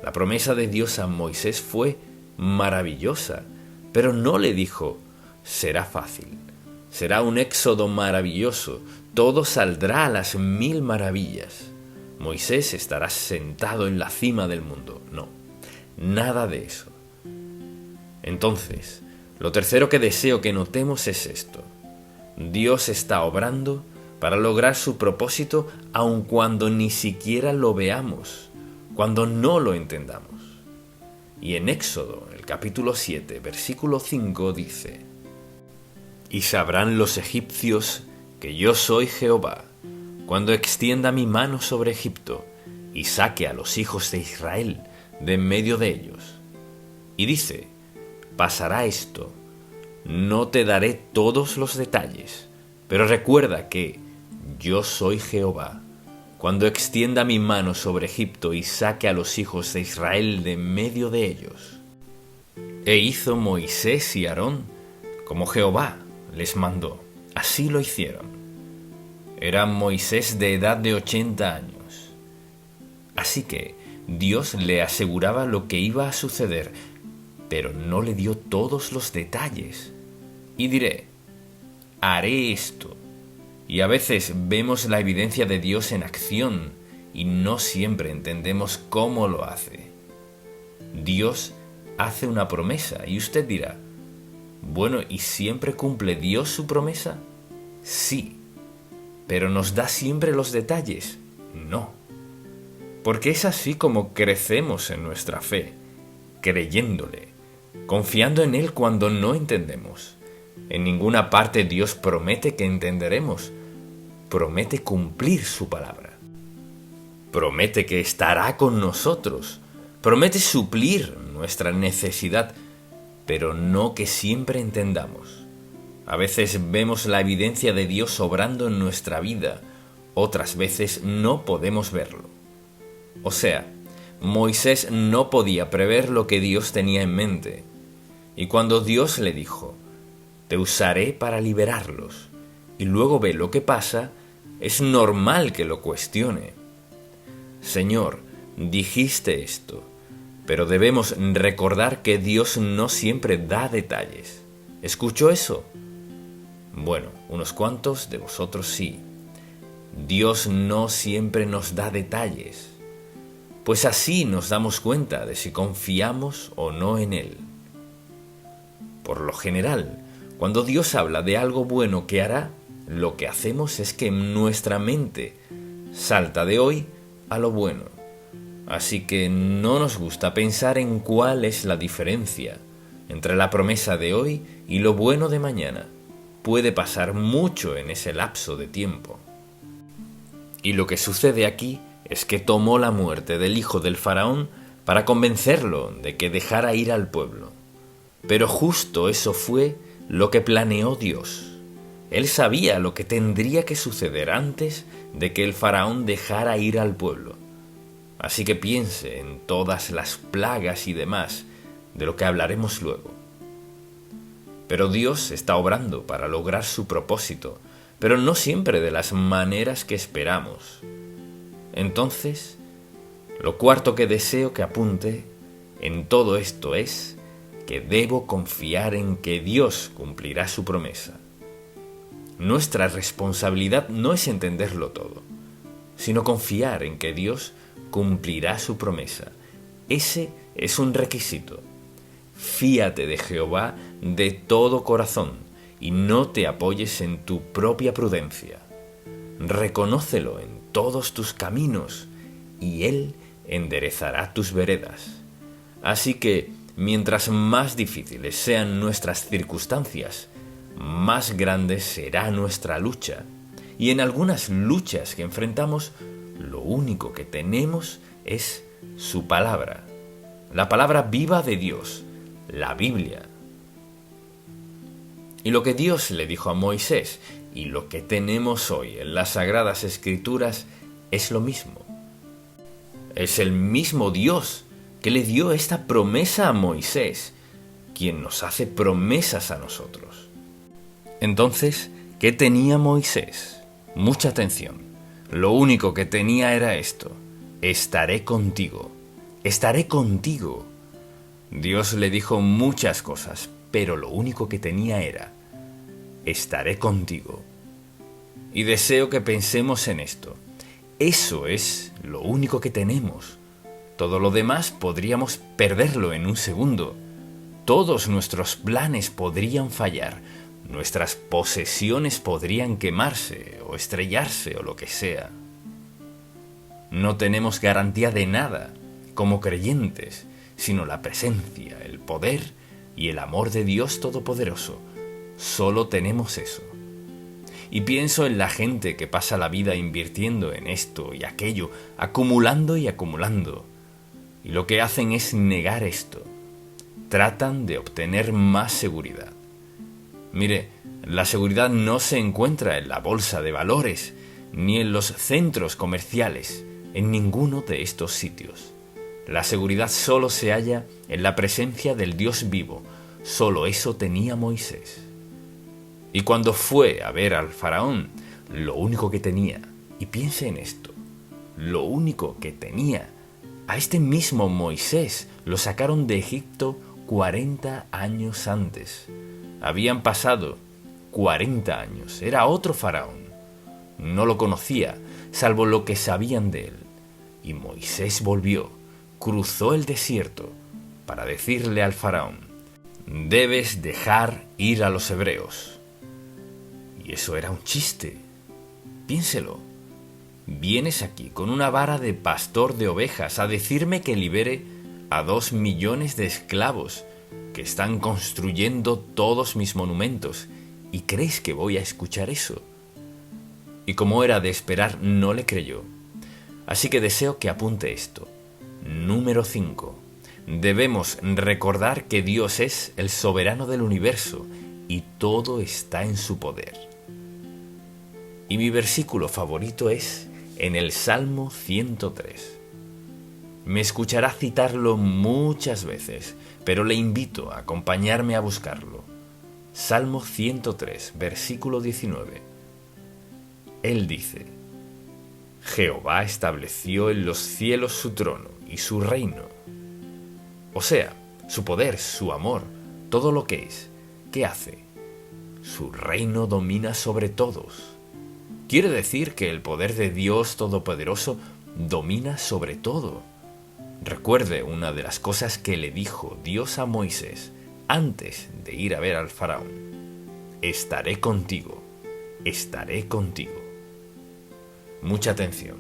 la promesa de Dios a Moisés fue maravillosa, pero no le dijo, será fácil, será un éxodo maravilloso, todo saldrá a las 1000 maravillas. Moisés estará sentado en la cima del mundo. No, nada de eso. Entonces, lo tercero que deseo que notemos es esto. Dios está obrando para lograr su propósito aun cuando ni siquiera lo veamos, cuando no lo entendamos. Y en Éxodo, el capítulo 7, versículo 5 dice, y sabrán los egipcios que yo soy Jehová, cuando extienda mi mano sobre Egipto y saque a los hijos de Israel de en medio de ellos. Y dice, pasará esto, no te daré todos los detalles, pero recuerda que yo soy Jehová, cuando extienda mi mano sobre Egipto y saque a los hijos de Israel de en medio de ellos. E hizo Moisés y Aarón como Jehová les mandó. Así lo hicieron. Era Moisés de edad de 80 años. Así que Dios le aseguraba lo que iba a suceder, pero no le dio todos los detalles. Y diré, haré esto. Y a veces vemos la evidencia de Dios en acción y no siempre entendemos cómo lo hace. Dios hace una promesa y usted dirá, bueno, ¿y siempre cumple Dios su promesa? Sí, pero ¿nos da siempre los detalles? No. Porque es así como crecemos en nuestra fe, creyéndole, confiando en Él cuando no entendemos. En ninguna parte Dios promete que entenderemos. Promete cumplir su palabra. Promete que estará con nosotros. Promete suplir nuestra necesidad, pero no que siempre entendamos. A veces vemos la evidencia de Dios obrando en nuestra vida, otras veces no podemos verlo. O sea, Moisés no podía prever lo que Dios tenía en mente. Y cuando Dios le dijo, te usaré para liberarlos, y luego ve lo que pasa, es normal que lo cuestione. Señor, dijiste esto, pero debemos recordar que Dios no siempre da detalles. ¿Escuchó eso? Bueno, unos cuantos de vosotros sí. Dios no siempre nos da detalles, pues así nos damos cuenta de si confiamos o no en Él. Por lo general, cuando Dios habla de algo bueno que hará, lo que hacemos es que nuestra mente salta de hoy a lo bueno. Así que no nos gusta pensar en cuál es la diferencia entre la promesa de hoy y lo bueno de mañana. Puede pasar mucho en ese lapso de tiempo. Y lo que sucede aquí es que tomó la muerte del hijo del faraón para convencerlo de que dejara ir al pueblo. Pero justo eso fue lo que planeó Dios. Él sabía lo que tendría que suceder antes de que el faraón dejara ir al pueblo. Así que piense en todas las plagas y demás, de lo que hablaremos luego. Pero Dios está obrando para lograr su propósito, pero no siempre de las maneras que esperamos. Entonces, lo cuarto que deseo que apunte en todo esto es que debo confiar en que Dios cumplirá su promesa. Nuestra responsabilidad no es entenderlo todo, sino confiar en que Dios cumplirá su promesa. Ese es un requisito. Fíate de Jehová de todo corazón y no te apoyes en tu propia prudencia. Reconócelo en todos tus caminos y Él enderezará tus veredas. Así que, mientras más difíciles sean nuestras circunstancias, más grande será nuestra lucha. Y en algunas luchas que enfrentamos, lo único que tenemos es su palabra, la palabra viva de Dios, la Biblia. Y lo que Dios le dijo a Moisés y lo que tenemos hoy en las Sagradas Escrituras es lo mismo. Es el mismo Dios que le dio esta promesa a Moisés, quien nos hace promesas a nosotros. Entonces, ¿qué tenía Moisés? Mucha atención. Lo único que tenía era esto: estaré contigo, estaré contigo. Dios le dijo muchas cosas, pero lo único que tenía era: estaré contigo. Y deseo que pensemos en esto. Eso es lo único que tenemos. Todo lo demás podríamos perderlo en un segundo. Todos nuestros planes podrían fallar. Nuestras posesiones podrían quemarse o estrellarse o lo que sea. No tenemos garantía de nada como creyentes, sino la presencia, el poder y el amor de Dios Todopoderoso. Solo tenemos eso. Y pienso en la gente que pasa la vida invirtiendo en esto y aquello, acumulando y acumulando. Y lo que hacen es negar esto. Tratan de obtener más seguridad. Mire, la seguridad no se encuentra en la bolsa de valores, ni en los centros comerciales, en ninguno de estos sitios. La seguridad solo se halla en la presencia del Dios vivo. Solo eso tenía Moisés. Y cuando fue a ver al faraón, lo único que tenía, y piense en esto, lo único que tenía, a este mismo Moisés lo sacaron de Egipto 40 años antes. Habían pasado 40 años, era otro faraón. No lo conocía, salvo lo que sabían de él. Y Moisés volvió, cruzó el desierto, para decirle al faraón: debes dejar ir a los hebreos. Y eso era un chiste. Piénselo. Vienes aquí con una vara de pastor de ovejas a decirme que libere a 2 millones de esclavos que están construyendo todos mis monumentos, ¿y crees que voy a escuchar eso? Y como era de esperar, no le creyó. Así que deseo que apunte esto. Número 5. Debemos recordar que Dios es el soberano del universo y todo está en su poder. Y mi versículo favorito es en el Salmo 103. Me escuchará citarlo muchas veces, pero le invito a acompañarme a buscarlo. Salmo 103, versículo 19. él dice: Jehová estableció en los cielos su trono y su reino. O sea, su poder, su amor, todo lo que es. ¿Qué hace? Su reino domina sobre todos. Quiere decir que el poder de Dios Todopoderoso domina sobre todo. Recuerde una de las cosas que le dijo Dios a Moisés antes de ir a ver al faraón: estaré contigo, estaré contigo. Mucha atención.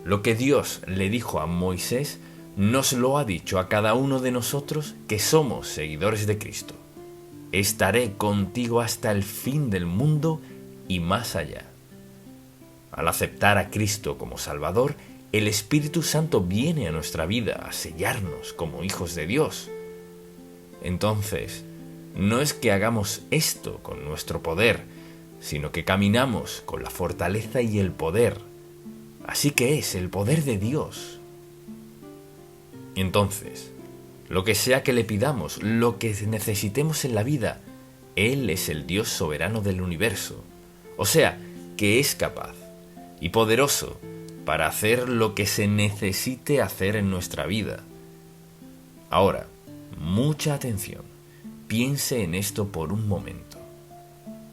Lo que Dios le dijo a Moisés nos lo ha dicho a cada uno de nosotros que somos seguidores de Cristo. Estaré contigo hasta el fin del mundo y más allá. Al aceptar a Cristo como Salvador, el Espíritu Santo viene a nuestra vida a sellarnos como hijos de Dios. Entonces, no es que hagamos esto con nuestro poder, sino que caminamos con la fortaleza y el poder. Así que es el poder de Dios. Entonces, lo que sea que le pidamos, lo que necesitemos en la vida, Él es el Dios soberano del universo. O sea, que es capaz y poderoso para hacer lo que se necesite hacer en nuestra vida. Ahora, mucha atención. Piense en esto por un momento.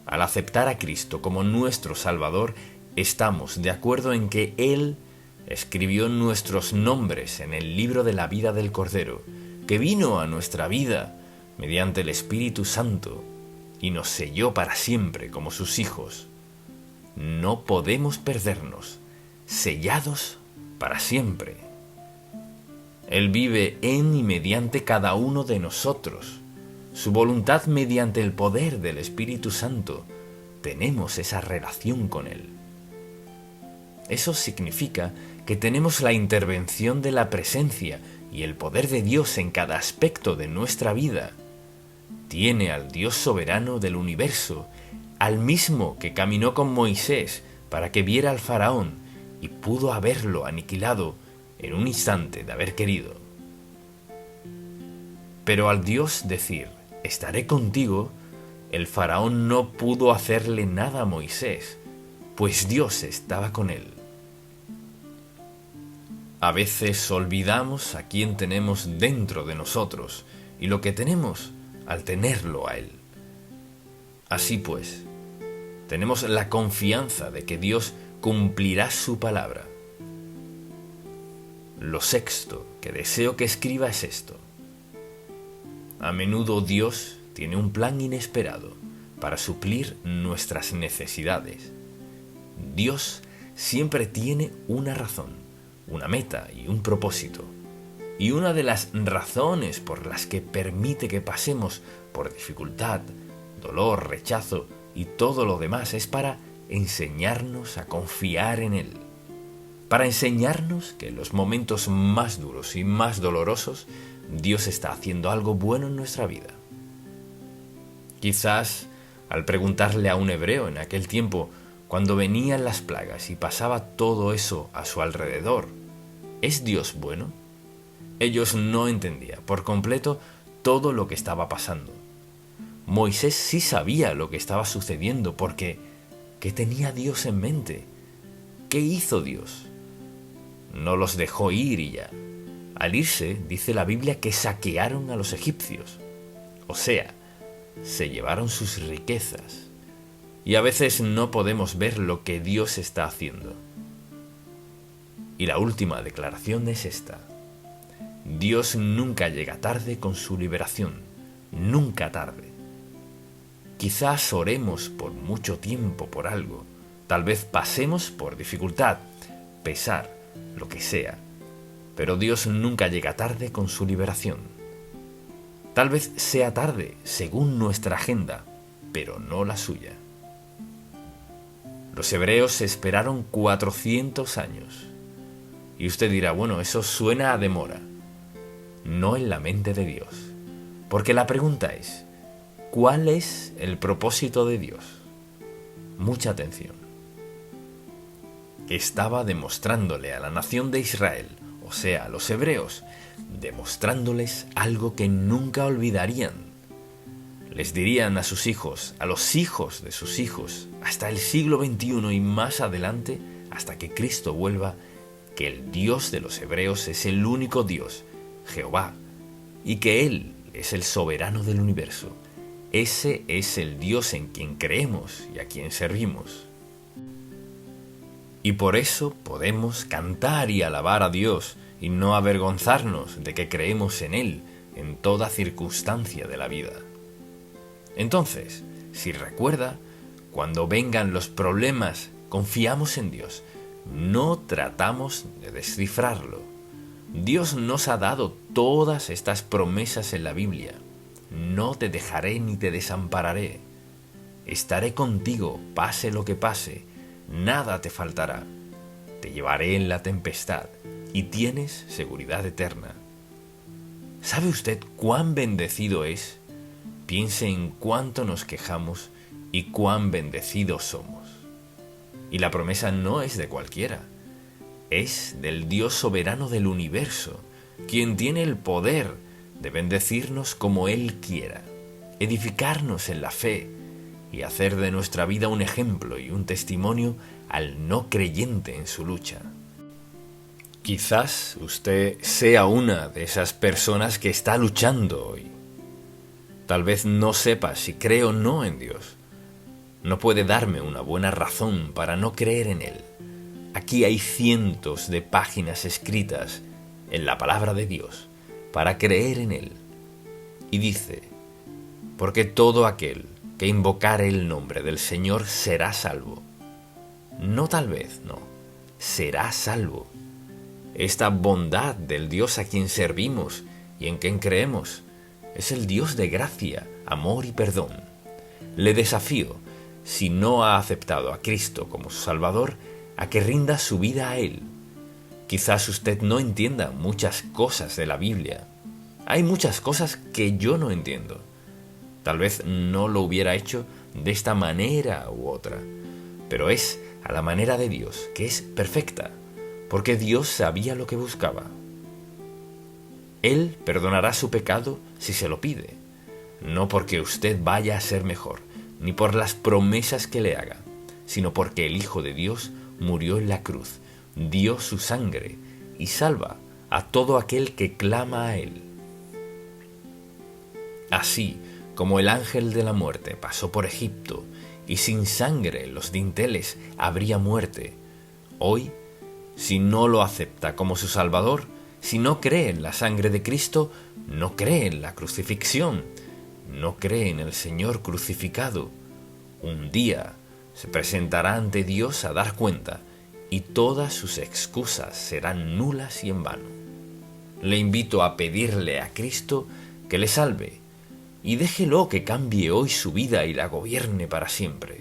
Al aceptar a Cristo como nuestro Salvador, estamos de acuerdo en que Él escribió nuestros nombres en el libro de la vida del Cordero, que vino a nuestra vida mediante el Espíritu Santo y nos selló para siempre como sus hijos. No podemos perdernos, sellados para siempre. Él vive en y mediante cada uno de nosotros. Su voluntad mediante el poder del Espíritu Santo. Tenemos esa relación con Él. Eso significa que tenemos la intervención de la presencia y el poder de Dios en cada aspecto de nuestra vida. Tiene al Dios soberano del universo, al mismo que caminó con Moisés para que viera al faraón y pudo haberlo aniquilado en un instante de haber querido. Pero al Dios decir: estaré contigo, el faraón no pudo hacerle nada a Moisés, pues Dios estaba con él. A veces olvidamos a quién tenemos dentro de nosotros y lo que tenemos al tenerlo a Él. Así pues, tenemos la confianza de que Dios cumplirá su palabra. Lo sexto que deseo que escriba es esto. A menudo Dios tiene un plan inesperado para suplir nuestras necesidades. Dios siempre tiene una razón, una meta y un propósito. Y una de las razones por las que permite que pasemos por dificultad, dolor, rechazo y todo lo demás es para enseñarnos a confiar en Él. Para enseñarnos que en los momentos más duros y más dolorosos, Dios está haciendo algo bueno en nuestra vida. Quizás, al preguntarle a un hebreo en aquel tiempo, cuando venían las plagas y pasaba todo eso a su alrededor, ¿es Dios bueno? Ellos no entendían por completo todo lo que estaba pasando. Moisés sí sabía lo que estaba sucediendo porque ¿qué tenía Dios en mente? ¿Qué hizo Dios? No los dejó ir y ya. Al irse, dice la Biblia que saquearon a los egipcios. O sea, se llevaron sus riquezas. Y a veces no podemos ver lo que Dios está haciendo. Y la última declaración es esta. Dios nunca llega tarde con su liberación. Nunca tarde. Quizás oremos por mucho tiempo por algo. Tal vez pasemos por dificultad, pesar, lo que sea. Pero Dios nunca llega tarde con su liberación. Tal vez sea tarde según nuestra agenda, pero no la suya. Los hebreos esperaron 400 años. Y usted dirá, bueno, eso suena a demora. No en la mente de Dios. Porque la pregunta es, ¿cuál es el propósito de Dios? Mucha atención. Estaba demostrándole a la nación de Israel, o sea, a los hebreos, demostrándoles algo que nunca olvidarían. les dirían a sus hijos, a los hijos de sus hijos, hasta el siglo XXI y más adelante, hasta que Cristo vuelva, que el Dios de los hebreos es el único Dios, Jehová, y que Él es el soberano del universo. Ese es el Dios en quien creemos y a quien servimos. Y por eso podemos cantar y alabar a Dios y no avergonzarnos de que creemos en Él en toda circunstancia de la vida. Entonces, si recuerda, cuando vengan los problemas, confiamos en Dios, no tratamos de descifrarlo. Dios nos ha dado todas estas promesas en la Biblia. No te dejaré ni te desampararé. Estaré contigo, pase lo que pase, nada te faltará. Te llevaré en la tempestad y tienes seguridad eterna. ¿Sabe usted cuán bendecido es? Piense en cuánto nos quejamos y cuán bendecidos somos. Y la promesa no es de cualquiera, es del Dios soberano del universo, quien tiene el poder de bendecirnos como Él quiera, edificarnos en la fe y hacer de nuestra vida un ejemplo y un testimonio al no creyente en su lucha. Quizás usted sea una de esas personas que está luchando hoy. Tal vez no sepa si cree o no en Dios. No puede darme una buena razón para no creer en Él. Aquí hay cientos de páginas escritas en la palabra de Dios para creer en Él. Y dice, porque todo aquel que invocare el nombre del Señor será salvo. No tal vez, no, será salvo. Esta bondad del Dios a quien servimos y en quien creemos es el Dios de gracia, amor y perdón. Le desafío, si no ha aceptado a Cristo como su Salvador, a que rinda su vida a Él. Quizás usted no entienda muchas cosas de la Biblia. Hay muchas cosas que yo no entiendo. Tal vez no lo hubiera hecho de esta manera u otra, pero es a la manera de Dios, que es perfecta, porque Dios sabía lo que buscaba. Él perdonará su pecado si se lo pide, no porque usted vaya a ser mejor, ni por las promesas que le haga, sino porque el Hijo de Dios murió en la cruz, dio su sangre y salva a todo aquel que clama a Él. Así como el ángel de la muerte pasó por Egipto y sin sangre en los dinteles habría muerte, hoy, si no lo acepta como su Salvador, si no cree en la sangre de Cristo, no cree en la crucifixión, no cree en el Señor crucificado, un día se presentará ante Dios a dar cuenta y todas sus excusas serán nulas y en vano. Le invito a pedirle a Cristo que le salve y déjelo que cambie hoy su vida y la gobierne para siempre.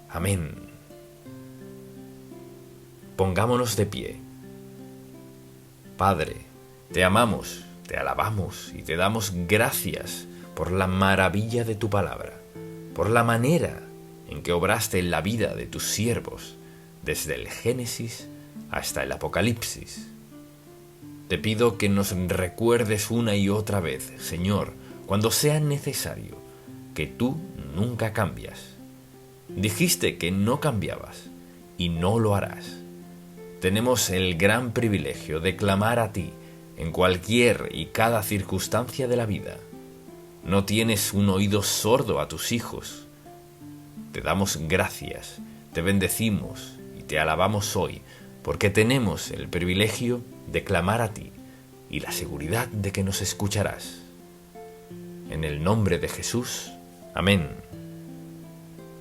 Amén. Pongámonos de pie. Padre, te amamos, te alabamos y te damos gracias por la maravilla de tu palabra, por la manera en que obraste en la vida de tus siervos, desde el Génesis hasta el Apocalipsis. Te pido que nos recuerdes una y otra vez, Señor, cuando sea necesario, que tú nunca cambias. Dijiste que no cambiabas y no lo harás. Tenemos el gran privilegio de clamar a ti en cualquier y cada circunstancia de la vida. No tienes un oído sordo a tus hijos. Te damos gracias, te bendecimos y te alabamos hoy, porque tenemos el privilegio de clamar a ti y la seguridad de que nos escucharás. En el nombre de Jesús. Amén.